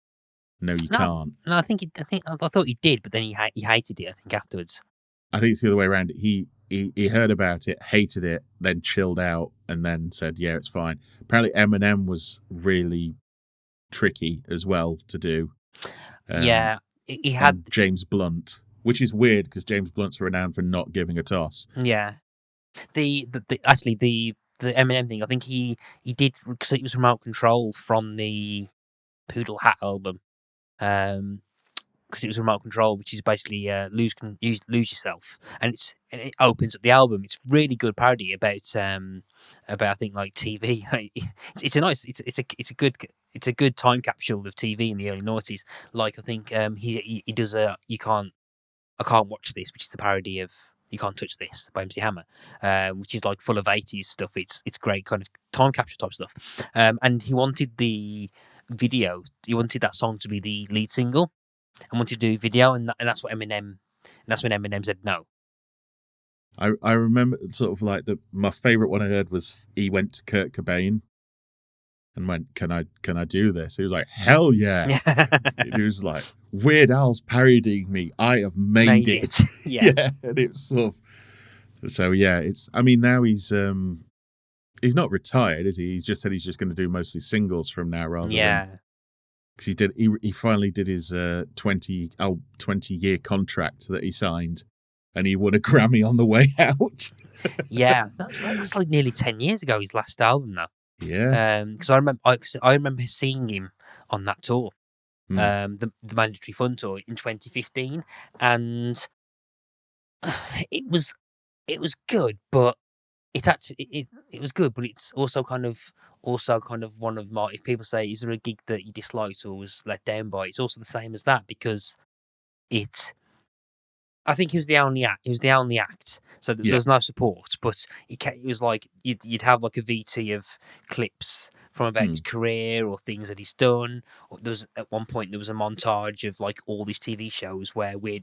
you can't. No, I thought he did, but then he hated it. I think afterwards. I think it's the other way around. He heard about it, hated it, then chilled out, and then said, yeah, it's fine. Apparently Eminem was really tricky as well to do. Yeah, he had James Blunt, which is weird because James Blunt's renowned for not giving a toss. Yeah, the Eminem thing. I think he did, because it was remote control from the Poodle Hat album. Because it was remote control, which is basically lose yourself, and it opens up the album. It's really good parody about I think like TV. It's a good time capsule of TV in the early noughties. Like I think he does I can't watch this, which is a parody of You Can't Touch This by MC Hammer, which is like full of 80s stuff. It's great kind of time capsule type stuff. And he wanted the video. He wanted that song to be the lead single, and wanted to do video, and that's what Eminem. And that's when Eminem said no. I remember sort of like my favorite one I heard was he went to Kurt Cobain and went, "Can I do this?" He was like, "Hell yeah!" He was like, "Weird Al's parodying me. I have made it." Yeah, and it's sort of, so yeah. It's, I mean, now he's not retired, is he? He's just said he's just going to do mostly singles from now, rather than, because he finally did his 20-year contract that he signed, and he won a Grammy on the way out. Yeah, that's like nearly 10 years ago. His last album, though. Yeah, because I remember seeing him on that tour, the Mandatory Fun tour in 2015, and it was good, but it was good, but it's also kind of one of my, if people say, is there a gig that you disliked or was let down by, it's also the same as that, because I think he was the only act. So there was no support, but it was like you'd have like a VT of clips from about his career or things that he's done. Or at one point there was a montage of like all these TV shows where where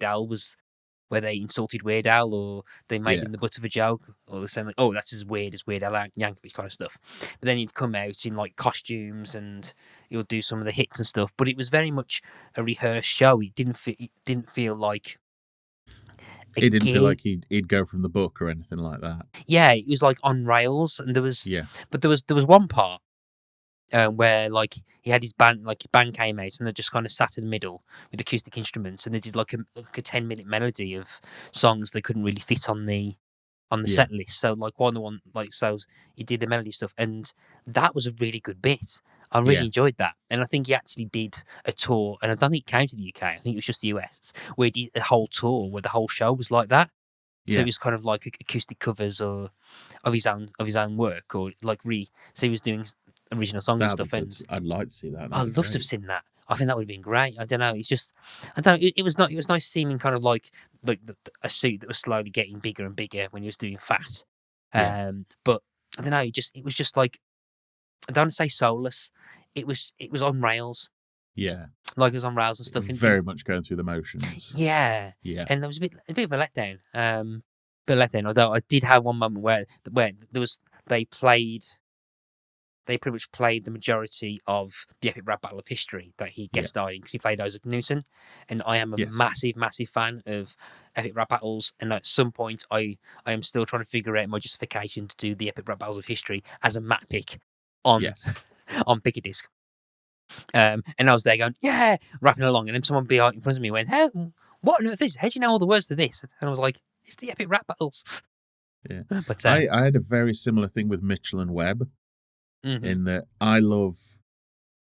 they insulted Weird Al, or they made him the butt of a joke, or they're saying like, "Oh, that's as weird as Weird Al Yankovic," kind of stuff. But then he'd come out in like costumes and he'll do some of the hits and stuff. But it was very much a rehearsed show. It didn't feel like. It didn't feel like he'd go from the book or anything like that. Yeah, it was like on rails, and there was. Yeah. But there was one part where like he had his band came out, and they just kind of sat in the middle with acoustic instruments, and they did like a 10-minute melody of songs they couldn't really fit on the set list. So like so he did the melody stuff, and that was a really good bit. I really enjoyed that, and I think he actually did a tour, and I don't think he came to the UK. I think it was just the US, where he did a whole tour where the whole show was like that. So it was kind of like acoustic covers of his own work, or like so he was doing original songs and stuff. And I'd like to see that. I'd love to have seen that. I think that would have been great. I don't know. It's just, I don't know. It was nice seeing him kind of like a suit that was slowly getting bigger and bigger when he was doing Fat. But I don't know. It was just like, I don't want to say soulless. It was on rails. Yeah. Like it was on rails and stuff. Very much going through the motions. Yeah. Yeah. And there was a bit of a letdown. Although I did have one moment where they pretty much played the majority of the Epic Rap Battle of History that he guest starred in, because he played Isaac Newton, and I am a massive fan of Epic Rap Battles, and at some point I am still trying to figure out my justification to do the Epic Rap Battles of History as a map pick on Picky Disc. And I was there going, yeah, rapping along, and then someone behind in front of me went, hey, what on earth is this? How do you know all the words to this? And I was like, it's the Epic Rap Battles. Yeah. But I had a very similar thing with Mitchell and Webb, in that I love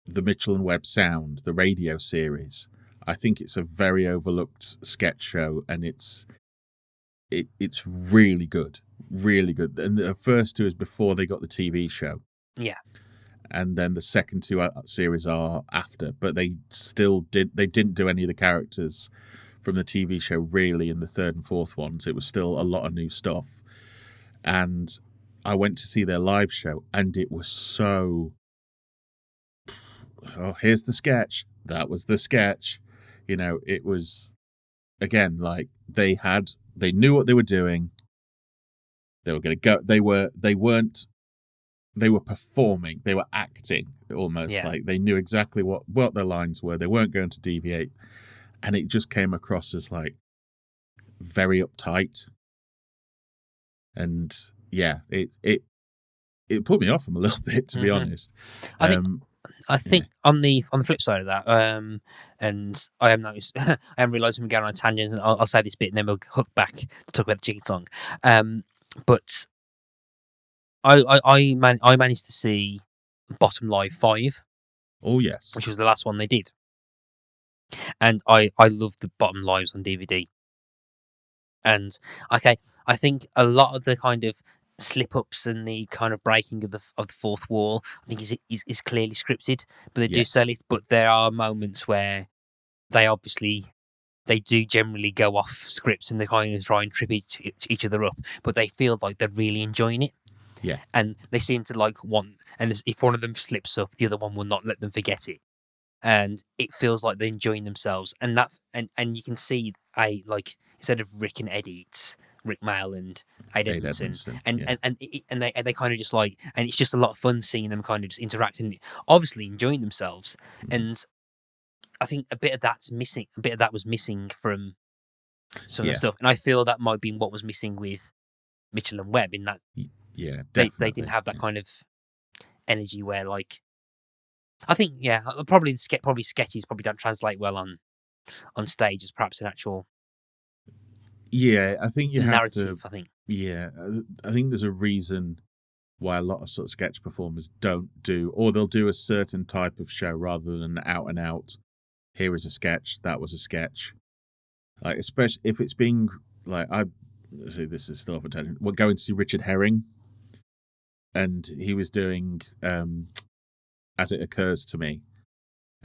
the Mitchell and Webb sound, the radio series. I think it's a very overlooked sketch show, and it's it's really good, really good. And the first two is before they got the TV show. Yeah. And then the second two series are after, but they didn't do any of the characters from the TV show really in the third and fourth ones. It was still a lot of new stuff. And I went to see their live show, and it was so, oh, here's the sketch. That was the sketch. You know, it was, again, like they knew what they were doing. They were going to go, they were performing, they were acting almost. Yeah. Like they knew exactly what their lines were. They weren't going to deviate. And it just came across as like very uptight. And yeah, it put me off them a little bit, to be honest. I think on the flip side of that, and I am noticed, I am realising we're going on a tangent, and I'll say this bit, and then we'll hook back to talk about the chicken song. But I managed to see Bottom Live 5. Oh yes, which was the last one they did, and I loved the Bottom Lives on DVD. And okay, I think a lot of the kind of slip ups and the kind of breaking of the fourth wall, I think is clearly scripted, but they do sell it. But there are moments where they do generally go off scripts and they kind of try and trip each other up, but they feel like they're really enjoying it. Yeah, and they seem to like and if one of them slips up, the other one will not let them forget it. And it feels like they're enjoying themselves, and you can see instead of Rick and Eddie, it's Rick Mail and Aid Edmondson. And they kind of just like, and it's just a lot of fun seeing them kind of just interacting, obviously enjoying themselves. And I think a bit of that was missing from some of the stuff, and I feel that might be what was missing with Mitchell and Webb, in that they didn't have that kind of energy where, like, I think probably sketches probably don't translate well on stage as perhaps an actual I think you narrative. I think there's a reason why a lot of sort of sketch performers don't do, or they'll do a certain type of show rather than out and out, here is a sketch, that was a sketch. Like, especially if it's being like, this is still off attention. We're going to see Richard Herring, and he was doing As It Occurs to Me,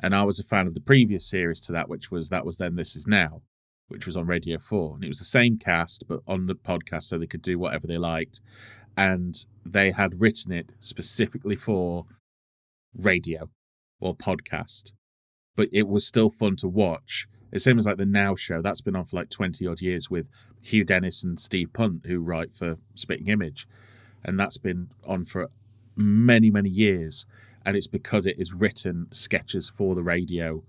and I was a fan of the previous series to that, which was That Was Then, This Is Now, which was on Radio 4, and it was the same cast but on the podcast, so they could do whatever they liked, and they had written it specifically for radio or podcast, but it was still fun to watch. It's same as like the Now Show, that's been on for like 20 odd years with Hugh Dennis and Steve Punt, who write for Spitting Image, and that's been on for many, many years. And it's because it is written sketches for the radio.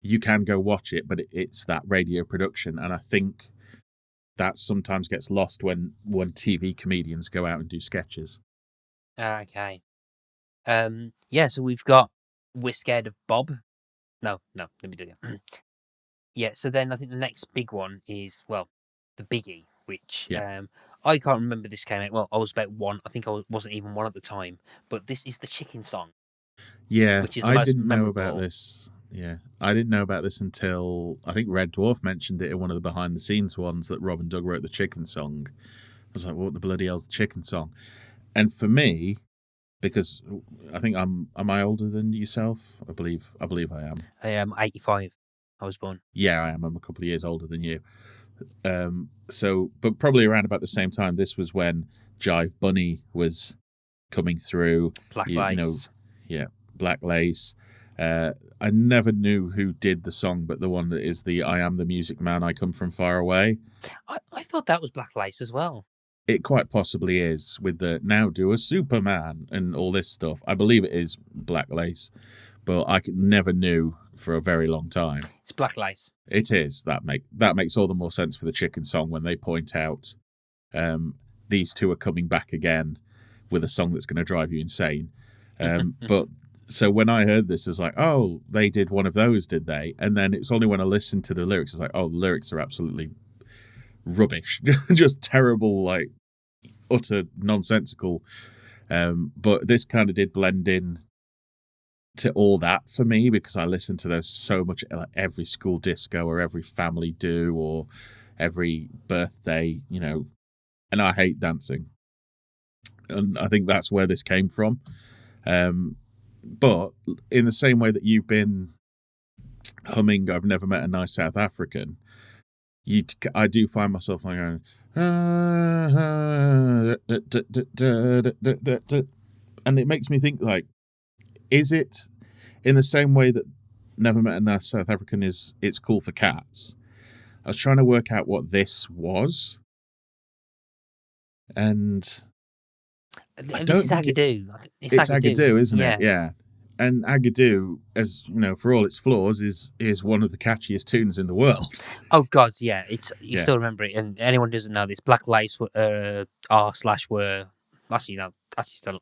You can go watch it, but it's that radio production. And I think that sometimes gets lost when TV comedians go out and do sketches. Okay. So we've got We're Scared of Bob. No, let me do that. So then I think the next big one is, well, the biggie, which I can't remember this came out. Well, I was about one. I think I wasn't even one at the time. But this is the chicken song. Yeah, which is the I most didn't memorable. know about this. Yeah, I didn't know about this until I think Red Dwarf mentioned it in one of the behind the scenes ones, that Rob and Doug wrote the chicken song. I was like, what the bloody hell's the chicken song? And for me, because I think am I older than yourself? I believe I am. I am 85. I was born. Yeah, I am. I'm a couple of years older than you. But probably around about the same time. This was when Jive Bunny was coming through. Black Lace. Black Lace. I never knew who did the song, but the one that is the I Am the Music Man, I Come From Far Away. I thought that was Black Lace as well. It quite possibly is, with the Now Do a Superman and all this stuff. I believe it is Black Lace, but I never knew for a very long time. It's Black Lace. It is. That makes all the more sense for the chicken song when they point out these two are coming back again with a song that's going to drive you insane. But so when I heard this, I was like, oh, they did one of those, did they? And then it's only when I listened to the lyrics, I was like, oh, the lyrics are absolutely rubbish. Just terrible, like utter nonsensical. But this kind of did blend in to all that for me, because I listened to those so much, like every school disco or every family do, or every birthday, and I hate dancing. And I think that's where this came from. But in the same way that you've been humming I've Never Met a Nice South African, I do find myself like going, and it makes me think, like, is it in the same way that Never Met a Nice South African it's cool for cats? I was trying to work out what this was, and this is Agadoo. It's Agadoo, isn't it? Yeah. Yeah. And Agadoo, as for all its flaws, is one of the catchiest tunes in the world. Oh God, yeah, you still remember it. And anyone who doesn't know this, Black Lace were still.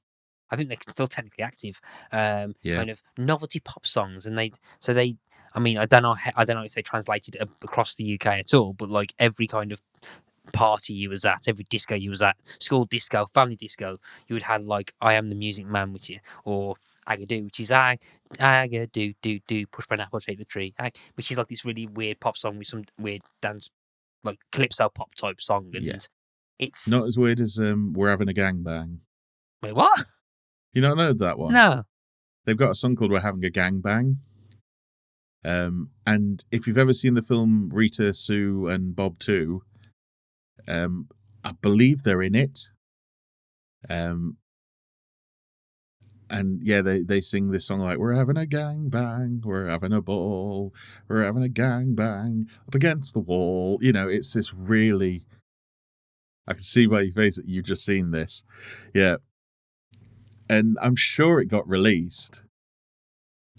I think they're still technically active. Kind of novelty pop songs, and I don't know if they translated across the UK at all, but like every kind of party you was at, every disco you was at, school disco, family disco, you would have like I Am the Music Man, or Agadoo, which is Agadoo do push pineapple take the tree, which is like this really weird pop song with some weird dance, like calypso pop type song, and it's not as weird as We're Having a Gangbang. Wait, what? You not know that one? No. They've got a song called We're Having a Gangbang. And if you've ever seen the film Rita, Sue and Bob 2, I believe they're in it. And yeah, they sing this song like, we're having a gangbang, we're having a ball, we're having a gangbang up against the wall. It's this really, I can see by your face that you've just seen this. Yeah. And I'm sure it got released.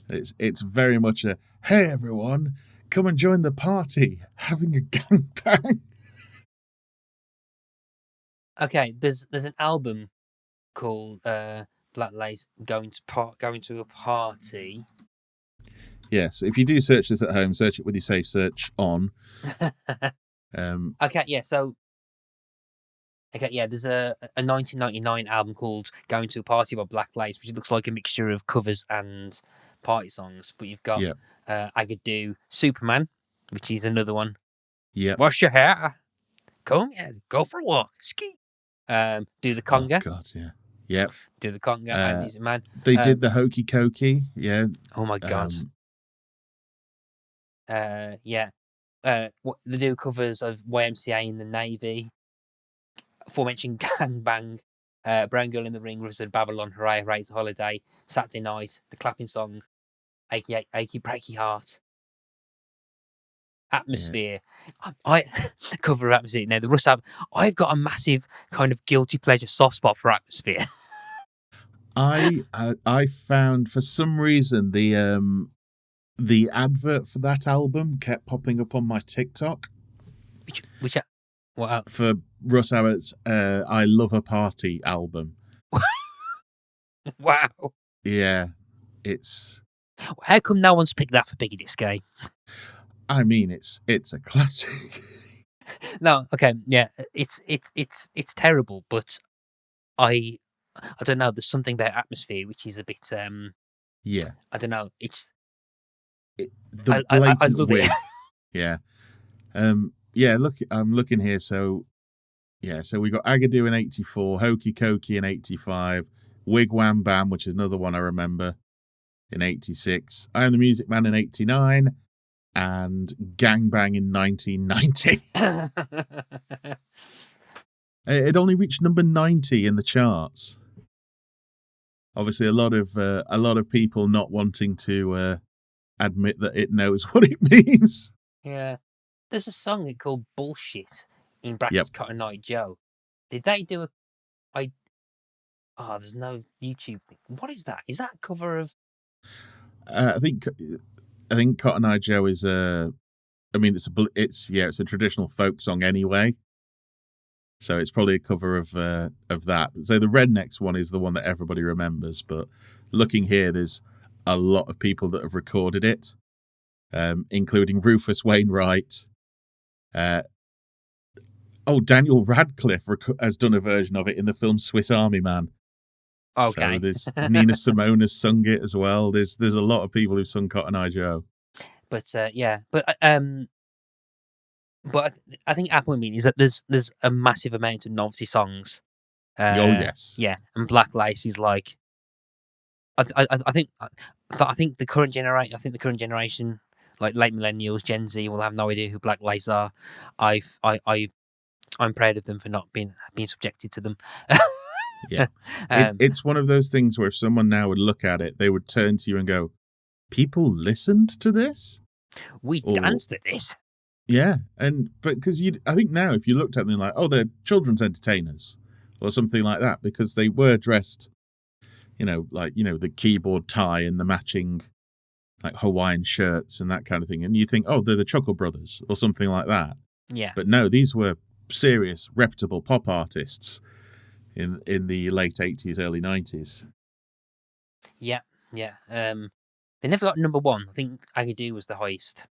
It's very much a, hey everyone, come and join the party, having a gangbang. Okay, there's an album called Black Lace going to a party. Yes, if you do search this at home, search it with your safe search on. There's a 1999 album called Going to a Party by Black Lace, which looks like a mixture of covers and party songs. But you've got Agadoo, Superman, which is another one. Yeah. Wash your hair. Come here, go for a walk. Ski. Do the conga. Oh, God, yeah. Yep. Do the conga, Music Man. They did the hokey cokey, yeah. Oh my God. They do covers of YMCA in the Navy. Aforementioned Gangbang, Brown Girl in the Ring, Rivers of Babylon, Hooray, Hooray, It's a Holiday, Saturday Night, The Clapping Song, Achy Breaky Heart, Atmosphere. Yeah. I cover Atmosphere now. The Russ Abbott. I've got a massive kind of guilty pleasure soft spot for Atmosphere. I found for some reason the advert for that album kept popping up on my TikTok. Which what? For Russ Abbott's I Love a Party album. Wow. Yeah, it's. How come no one's picked that for Biggie Disco? I mean, it's a classic. No, okay, yeah, it's terrible, but I don't know. There's something about Atmosphere which is a bit. Yeah. I don't know. I love it. Yeah. Yeah. Look, I'm looking here. So, yeah. So we got Agadoo in '84, Hokey Cokey in '85, Wigwam Bam, which is another one I remember, in '86. I Am the Music Man in '89. And Gangbang in 1990. It only reached number 90 in the charts. Obviously, a lot of people not wanting to admit that it knows what it means. Yeah, there's a song called "Bullshit" in brackets. Cotton Eye Joe. Did they do there's no YouTube thing. What is that? Is that a cover of? I think Cotton Eye Joe is it's a traditional folk song anyway. So it's probably a cover of that. So the Rednecks one is the one that everybody remembers, but looking here, there's a lot of people that have recorded it, including Rufus Wainwright. Daniel Radcliffe has done a version of it in the film Swiss Army Man. Okay. So there's Nina Simone has sung it as well. There's a lot of people who've sung Cotton Eye Joe. But But I think our point being is that there's a massive amount of novelty songs. Oh, yes. Yeah, and Black Lace is like, I think the current generation, like late millennials, Gen Z, will have no idea who Black Lace are. I'm proud of them for not being subjected to them. Yeah. It's one of those things where if someone now would look at it, they would turn to you and go, people listened to this? We danced at this. Yeah. But because I think now if you looked at them like, oh, they're children's entertainers or something like that, because they were dressed, the keyboard tie and the matching like Hawaiian shirts and that kind of thing. And you think, oh, they're the Chuckle Brothers or something like that. Yeah. But no, these were serious, reputable pop artists in the late 80s, early 90s. Yeah. They never got number one. I think Agadoo was the highest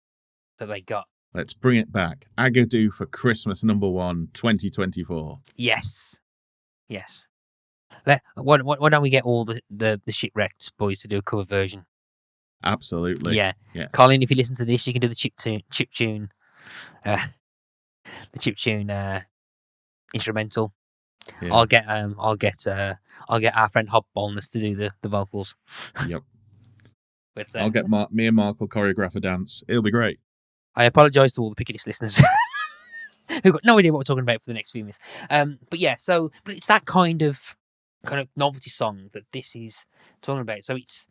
that they got. Let's bring it back. Agadoo for Christmas number 1, 2024. Yes. Why don't we get all the Shipwrecked boys to do a cover version? Absolutely. Yeah. Colin, if you listen to this, you can do the chip tune, instrumental. Yeah. I'll get our friend Hob Bolness to do the vocals. Yep. But, I'll get me and Mark will choreograph a dance. It'll be great. I apologise to all the Piccadilly listeners who got no idea what we're talking about for the next few minutes. But it's that kind of novelty song that this is talking about. So it's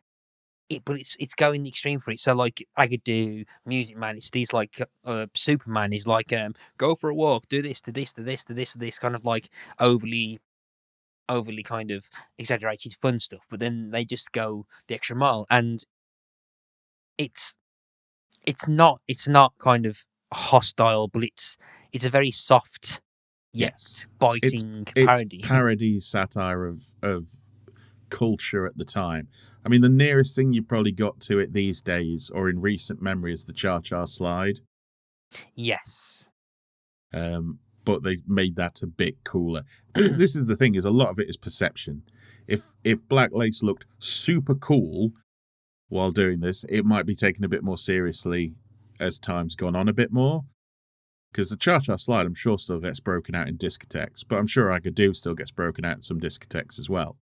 going the extreme for it. So like Agadoo, Music Man, it's these like Superman is like go for a walk, do this, to this, to this, to this, to this, kind of like overly kind of exaggerated fun stuff. But then they just go the extra mile, and it's not kind of hostile, but it's a very soft yet biting parody. It's parody satire of culture at the time. I mean, the nearest thing you probably got to it these days, or in recent memory, is the Cha-Cha Slide. Yes. But they made that a bit cooler. This is the thing: is a lot of it is perception. If Black Lace looked super cool while doing this, it might be taken a bit more seriously as time's gone on a bit more. Because the Cha-Cha Slide, I'm sure, still gets broken out in discotheques, but I'm sure Agadoo still gets broken out in some discotheques as well.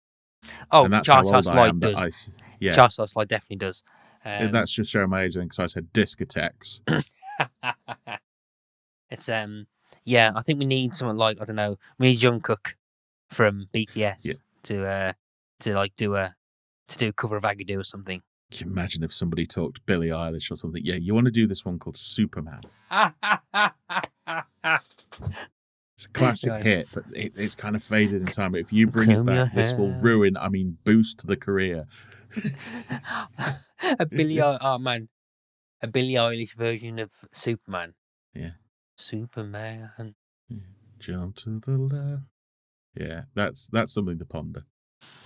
Oh, Cha-Cha Slide does. Cha-Cha Slide definitely does. That's just showing my age because I said discotheques. It's I think we need someone like, I don't know, we need Jungkook from BTS to do a cover of Agadoo or something. Can you imagine if somebody talked Billie Eilish or something? Yeah, you want to do this one called Superman. It's a classic hit, but it's kind of faded in time. But if you bring it back, this will boost the career. A Billie Eilish version of Superman. Yeah. Superman. Jump to the left. Yeah, that's something to ponder.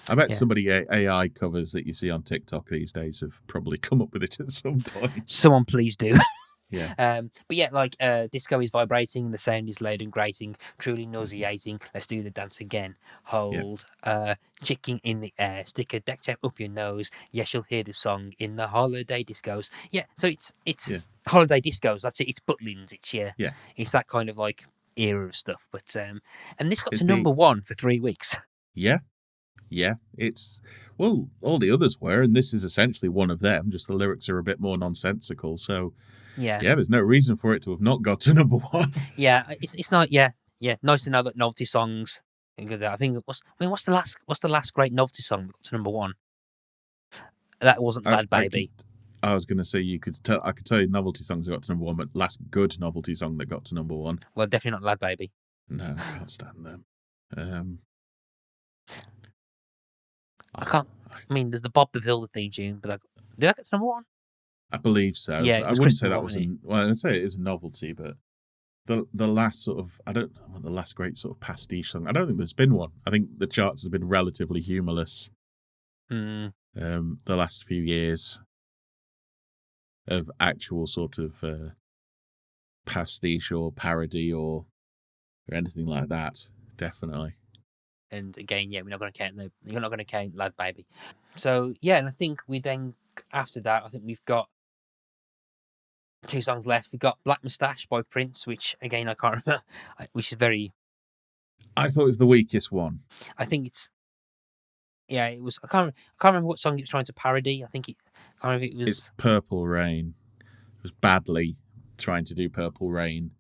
I bet somebody AI covers that you see on TikTok these days have probably come up with it at some point. Someone please do. Yeah. But yeah, like disco is vibrating, the sound is loud and grating, truly nauseating. Let's do the dance again. Hold, chicken in the air, stick a deck chair up your nose. Yes, you'll hear the song in the holiday discos. Yeah, so it's holiday discos. That's it. It's Butlins. It's that kind of like era of stuff. But and this got to number 1 for 3 weeks. Yeah, it's all the others were, and this is essentially one of them. Just the lyrics are a bit more nonsensical. So yeah, there's no reason for it to have not got to number 1. Yeah, it's not. Yeah. Nice to know that novelty songs. I think what's the last great novelty song that got to number 1? That wasn't Lad Baby. I was going to say I could tell you novelty songs that got to number 1, but last good novelty song that got to number 1. Well, definitely not Lad Baby. No, I can't stand them. I can't. I mean, there's the Bob the Builder theme tune, but did that get to number 1? I believe so. Yeah, I wouldn't say that was. I'd say it is a novelty, but the last sort of the last great sort of pastiche song. I don't think there's been one. I think the charts have been relatively humorless. The last few years of actual sort of pastiche or parody or anything like that, definitely. And again, we're not going to count. You're not going to count Lad Baby. So and I think we then after that, I think we've got 2 songs left. We've got Black Moustache by Prince, which again I can't remember, which is very. I thought it was the weakest one. I think it's. Yeah, it was. I can't remember what song it was trying to parody. I can't remember if it was. It's Purple Rain. It was badly trying to do Purple Rain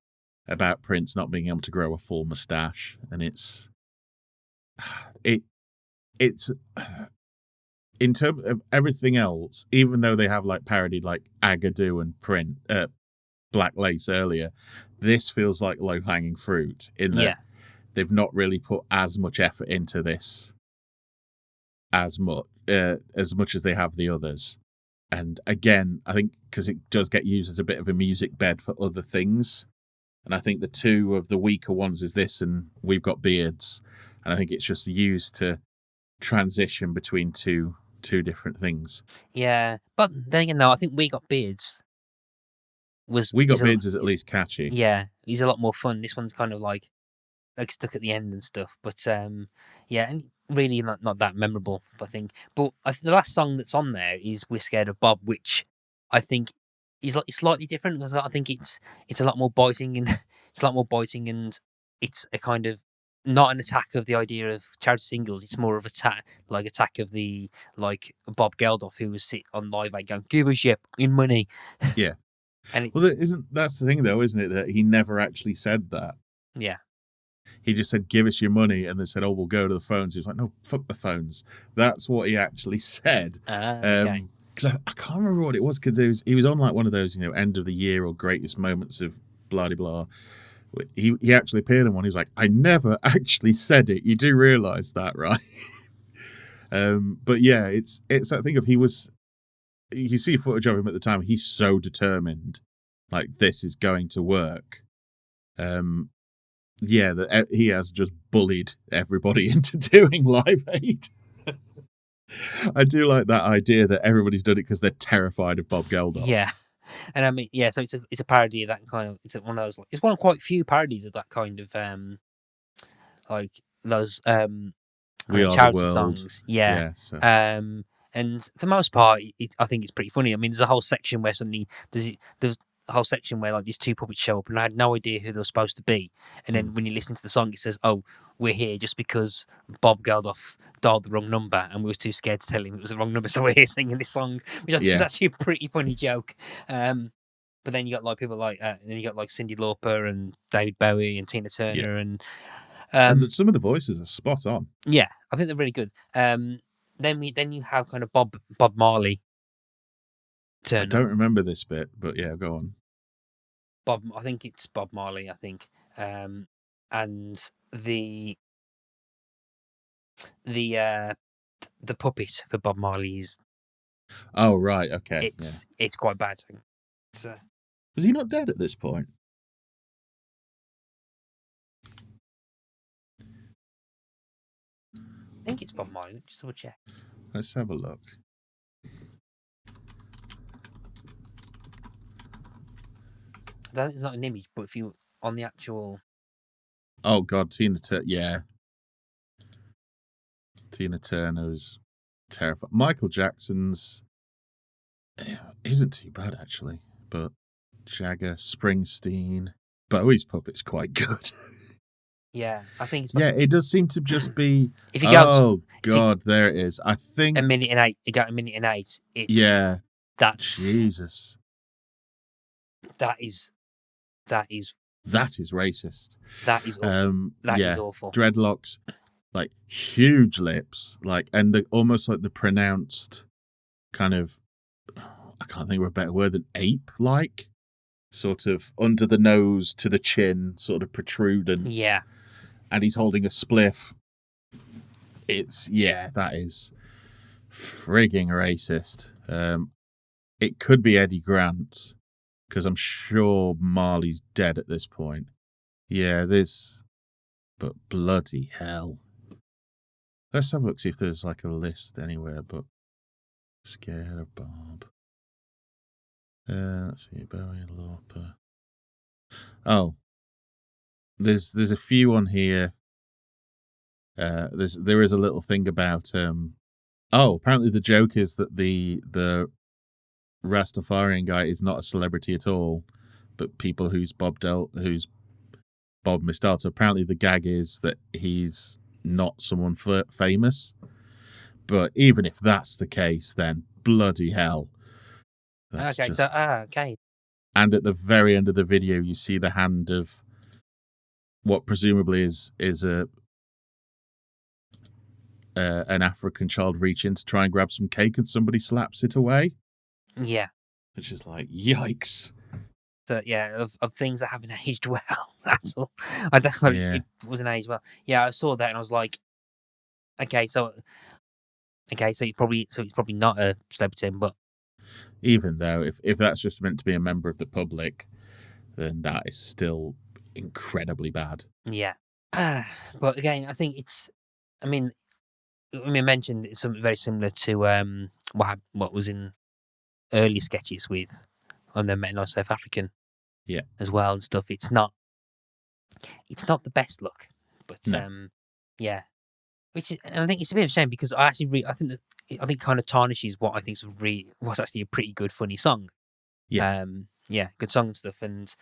about Prince not being able to grow a full moustache, and it's in terms of everything else. Even though they have like parodied like Agadoo and Black Lace earlier, this feels like low hanging fruit in that they've not really put as much effort into this as much as they have the others. And again, I think because it does get used as a bit of a music bed for other things. And I think the 2 of the weaker ones is this and We've Got Beards. And I think it's just used to transition between two different things. Yeah, but then again, no, I think We Got Beards is at least catchy. Yeah, he's a lot more fun. This one's kind of like stuck at the end and stuff. But yeah, and really not that memorable, I think. But I think the last song that's on there is We're Scared of Bob, which I think is like slightly different because I think it's a lot more biting and and it's a kind of not an attack of the idea of charity singles. It's more of attack of the like Bob Geldof who was sit on Live Aid going, "Give us your money." Yeah, and it's, well, that's the thing though, isn't it? That he never actually said that. Yeah. He just said, "Give us your money," and they said, "Oh, we'll go to the phones." He was like, "No, fuck the phones." That's what he actually said. Okay. Because I can't remember what it was. Because he was on like one of those, end of the year or greatest moments of blah de blah. He actually appeared in one. He was like, "I never actually said it." You do realise that, right? But yeah, it's that thing of you see footage of him at the time. He's so determined, like this is going to work. Yeah, that he has just bullied everybody into doing Live Aid. I do like that idea that everybody's done it because they're terrified of Bob Geldof. Yeah, and I mean, yeah, so it's a parody of that kind of. It's one of those. It's one of quite few parodies of that kind of like those We Are charity the World songs. Yeah. So. And for the most part, I think it's pretty funny. I mean, there's a whole section where suddenly there's a whole section where like these 2 puppets show up, and I had no idea who they were supposed to be. And then when you listen to the song, it says, "Oh, we're here just because Bob Geldof dialed the wrong number, and we were too scared to tell him it was the wrong number, so we're here singing this song," which I think is actually a pretty funny joke. But then you got like people like, then you got like Cyndi Lauper and David Bowie and Tina Turner and some of the voices are spot on. Yeah, I think they're really good. Then you have kind of Bob Marley. I don't remember this bit, but yeah, go on. I think it's Bob Marley. I think, and the puppet for Bob Marley is. Oh right, okay. It's quite bad. Was he not dead at this point? I think it's Bob Marley. Just double check. Let's have a look. It's not an image, but if you on the actual. Oh God, Tina Turner. Yeah, Tina Turner's terrifying. Michael Jackson's isn't too bad actually, but Jagger, Springsteen, Bowie's puppet's quite good. Yeah, I think it's. Yeah, it does seem to just be. If you go, there it is. I think 1 minute and 8. You got 1 minute and 8. It's, that's Jesus. That is racist. That is awful. That is awful. Dreadlocks, like huge lips, like and almost like the pronounced kind of. I can't think of a better word than ape-like, sort of under the nose to the chin, sort of protrudence. Yeah. And he's holding a spliff. That is frigging racist. It could be Eddie Grant, because I'm sure Marley's dead at this point. Yeah, but bloody hell. Let's have a look, see if there's like a list anywhere, but Scared of Bob. Let's see, Bowie, Lauper. Oh, there's a few on here. There is a little thing about apparently the joke is that the Rastafarian guy is not a celebrity at all, but people who's Bob missed out. So apparently the gag is that he's not someone famous. But even if that's the case, then bloody hell. That's okay, just... okay. And at the very end of the video, you see the hand of what presumably is an African child reach in to try and grab some cake, and somebody slaps it away. Yeah. Which is like, yikes. So, yeah, of things that haven't aged well. That's all. I don't. Yeah. It wasn't aged well. Yeah, I saw that and I was like, okay, so he's probably not a celebrity, but even though if that's just meant to be a member of the public, then that is still incredibly bad. yeah. But again, I think it's. I mean, we mentioned it's something very similar to what was in early sketches with on the Met and South African, yeah, as well and stuff. It's not the best look, but no. Yeah, and I think it's a bit of a shame because I think it kind of tarnishes what I think was actually a pretty good funny song. Yeah, good song and stuff, and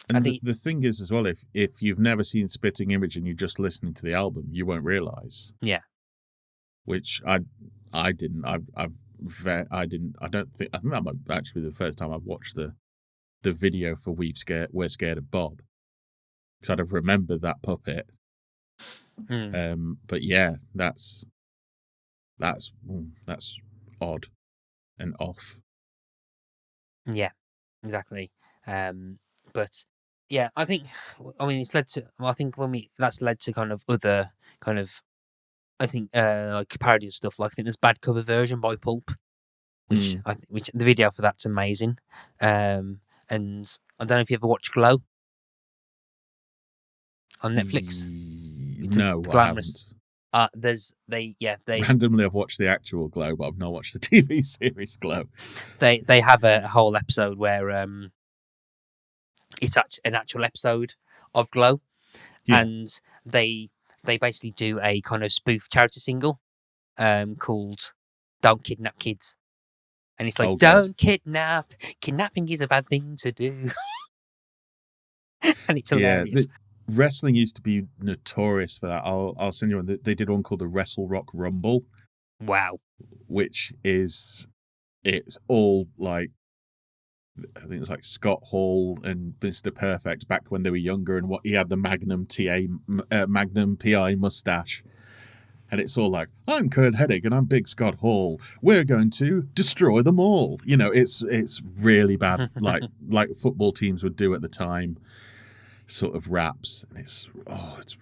the thing is as well, if you've never seen Spitting Image and you're just listening to the album, you won't realise. Yeah, which I didn't. I didn't. I think that might actually be the first time I've watched the video for We're Scared of Bob, because I'd have remembered that puppet. But yeah, that's odd and off. Yeah, exactly. But yeah, I think. I mean, it's led to. I think that's led to kind of other kind of. I think like parody and stuff. Like I think there's Bad Cover Version by Pulp, which which the video for that's amazing. And I don't know if you ever watched Glow on Netflix. No, glamorous. I haven't. They randomly I've watched the actual Glow, but I've not watched the TV series Glow. They have a whole episode where it's an actual episode of Glow, and they basically do a kind of spoof charity single called "Don't Kidnap Kids," and it's like "Don't kidnap. Kidnapping is a bad thing to do," and it's hilarious. Wrestling used to be notorious for that. I'll send you one. They did one called the Wrestle Rock Rumble. Wow. Which it's all like, I think it's like Scott Hall and Mr. Perfect back when they were younger, and what he had the Magnum PI mustache. And it's all like, I'm Kurt Hennig and I'm Big Scott Hall. We're going to destroy them all. You know, it's really bad, like football teams would do at the time. Sort of raps, and it's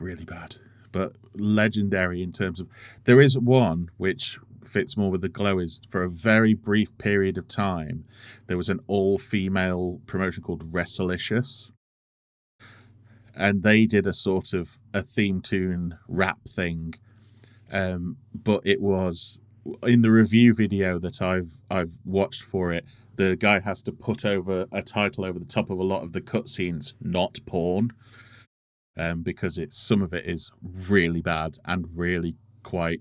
really bad, but legendary in terms of. There is one which fits more with the Glow. Is for a very brief period of time there was an all-female promotion called Wrestlicious, and they did a sort of a theme tune rap thing, but it was in the review video that I've watched for it. The guy has to put over a title over the top of a lot of the cutscenes, not porn, because some of it is really bad and really quite,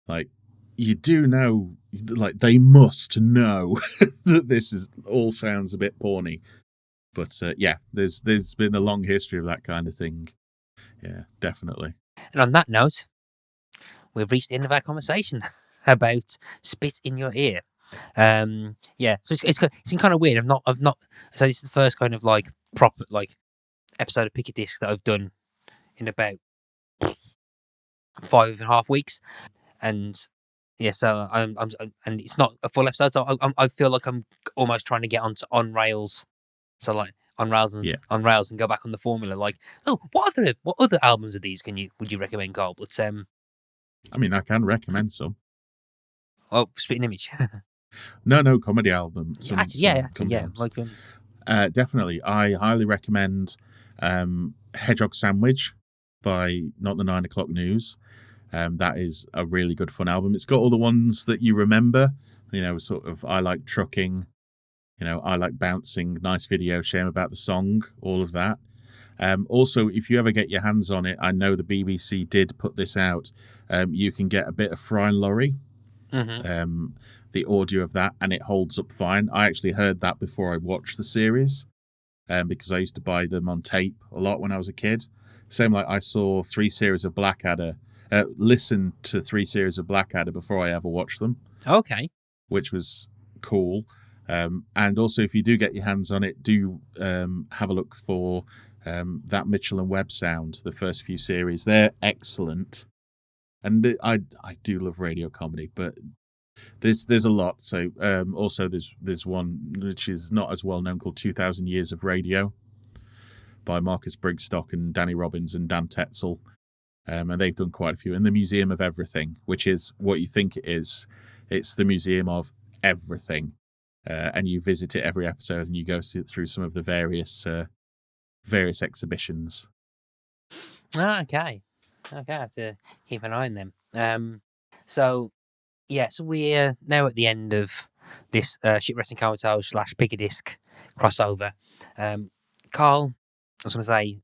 like, you do know, like, they must know that this all sounds a bit porny. But yeah, there's been a long history of that kind of thing. Yeah, definitely. And on that note, we've reached the end of our conversation about Spit in Your Ear. So it's kind of weird. I've not. So this is the first kind of like proper like episode of Pick a Disc that I've done in about 5.5 weeks, and yeah, so I'm and it's not a full episode. So I feel like I'm almost trying to get on rails. So like on rails and go back on the formula. Like, what other albums of these would you recommend, Carl? But I mean, I can recommend some. Oh, Spitting Image. No, comedy album. Definitely. I highly recommend Hedgehog Sandwich by Not the 9 O'Clock News. That is a really good fun album. It's got all the ones that you remember, you know, sort of I Like Trucking, you know, I Like Bouncing, nice video, shame about the song, all of that. Also, if you ever get your hands on it, I know the BBC did put this out, you can get a bit of Fry and Laurie. the audio of that, and it holds up fine. I actually heard that before I watched the series, because I used to buy them on tape a lot when I was a kid. Same like I saw 3 series of Blackadder, listened to 3 series of Blackadder before I ever watched them. Okay. Which was cool. And also, if you do get your hands on it, do have a look for that Mitchell and Webb sound, the first few series. They're excellent. And I do love radio comedy, but there's a lot. So also there's one which is not as well known called 2000 Years of Radio by Marcus Brigstock and Danny Robbins and Dan Tetzel. And they've done quite a few. And the Museum of Everything, which is what you think it is. It's the museum of everything. And you visit it every episode and you go through some of the various exhibitions. Okay. I have to keep an eye on them. So we're now at the end of this Shipwrecking Comatose / Pick a Disc crossover. Carl, I was going to say,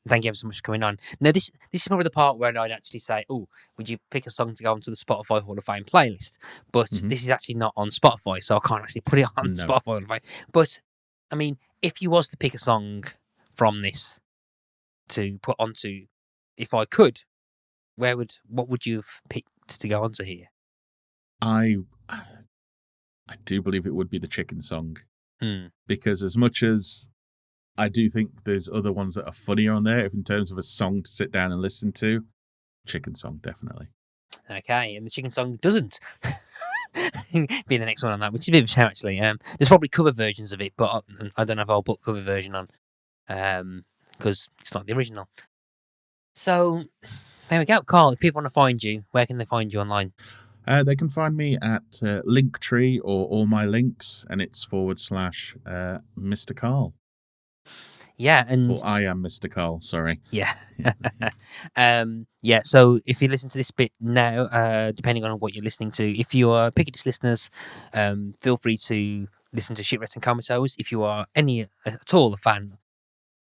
thank you ever so much for coming on. Now, this is probably the part where I'd actually say, oh, would you pick a song to go onto the Spotify Hall of Fame playlist? But this is actually not on Spotify, so I can't actually put it on Spotify Hall of Fame. But, I mean, if you was to pick a song from this to put onto, if I could, what would you have picked to go onto here? I do believe it would be the Chicken Song. Because as much as I do think there's other ones that are funnier on there, if in terms of a song to sit down and listen to, Chicken Song, definitely. Okay, and the Chicken Song doesn't be the next one on that, which is a bit of a shame, actually. There's probably cover versions of it, but I don't know if I'll put cover version on, because it's not the original. So, there we go. Carl, if people want to find you, where can they find you online? They can find me at Linktree or all my links, and it's / Mr. Carl. Yeah, and or I am Mr. Carl. Sorry. Yeah, So if you listen to this bit now, depending on what you're listening to, if you are Pick a Disc listeners, feel free to listen to Shipwrecks and Comatose. If you are at all a fan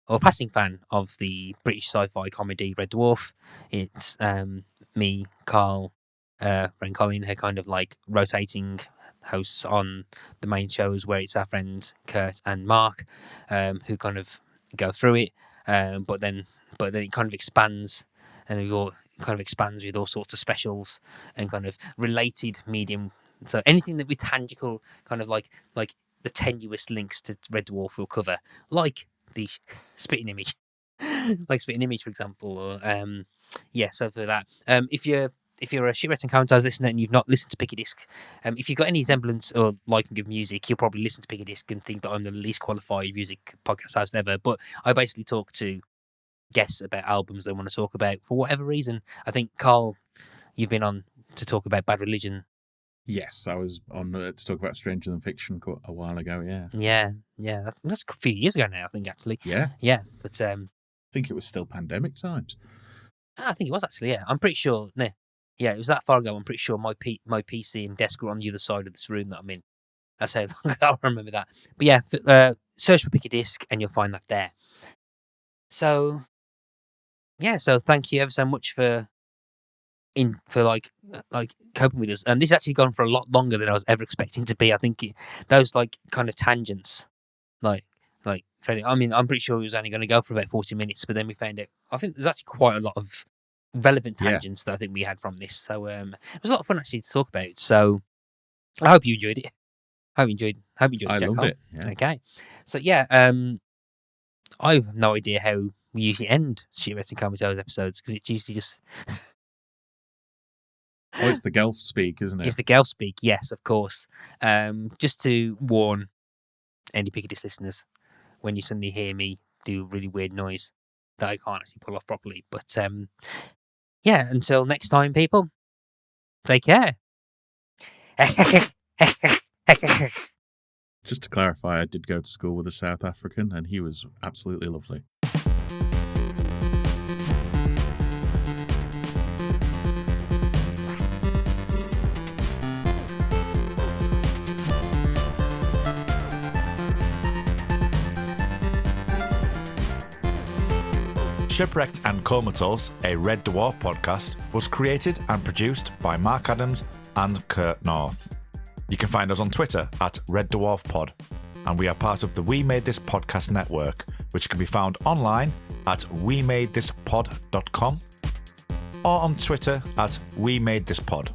or a passing fan of the British sci-fi comedy Red Dwarf, it's me, Carl, and Colin, who kind of like rotating hosts on the main shows, where it's our friends Kurt and Mark, who kind of go through it, but then it kind of expands, and it kind of expands with all sorts of specials and kind of related medium. So anything that with tangible, kind of like the tenuous links to Red Dwarf will cover, like the Spitting Image, for example, or so for that. If you're a Shipwrecks and Comatose listener and you've not listened to Pick a Disc, if you've got any semblance or liking of music, you'll probably listen to Pick a Disc and think that I'm the least qualified music podcast host ever. But I basically talk to guests about albums they want to talk about for whatever reason. I think, Carl, you've been on to talk about Bad Religion. Yes, I was on to talk about Stranger Than Fiction a while ago, yeah. Yeah. That's a few years ago now, I think, actually. Yeah. Yeah, but... I think it was still pandemic times. I think it was, actually, yeah. I'm pretty sure... Yeah, it was that far ago. I'm pretty sure my PC and desk were on the other side of this room that I'm in. That's how long ago I remember that. But yeah, search for Pick a Disc and you'll find that there. So, so thank you ever so much for coping with us. This has actually gone for a lot longer than I was ever expecting to be. I think those kind of tangents, I mean, I'm pretty sure it was only going to go for about 40 minutes, but then we found out. I think there's actually quite a lot of relevant tangents that I think we had from this. So it was a lot of fun actually to talk about. So I hope you enjoyed it. Hope you enjoyed it. I loved it. Yeah. Okay. So I have no idea how we usually end Shipwrecks and Comatose episodes, because it's usually just it's the Gelf speak, isn't it? It's the Gelf speak, yes, of course. Just to warn any Pick a Disc listeners, when you suddenly hear me do a really weird noise that I can't actually pull off properly. But until next time, people, take care. Just to clarify, I did go to school with a South African, and he was absolutely lovely. Shipwrecked and Comatose, a Red Dwarf podcast, was created and produced by Mark Adams and Kurt North. You can find us on Twitter at Red Dwarf Pod, and we are part of the We Made This Podcast network, which can be found online at wemadethispod.com or on Twitter at We Made This Pod.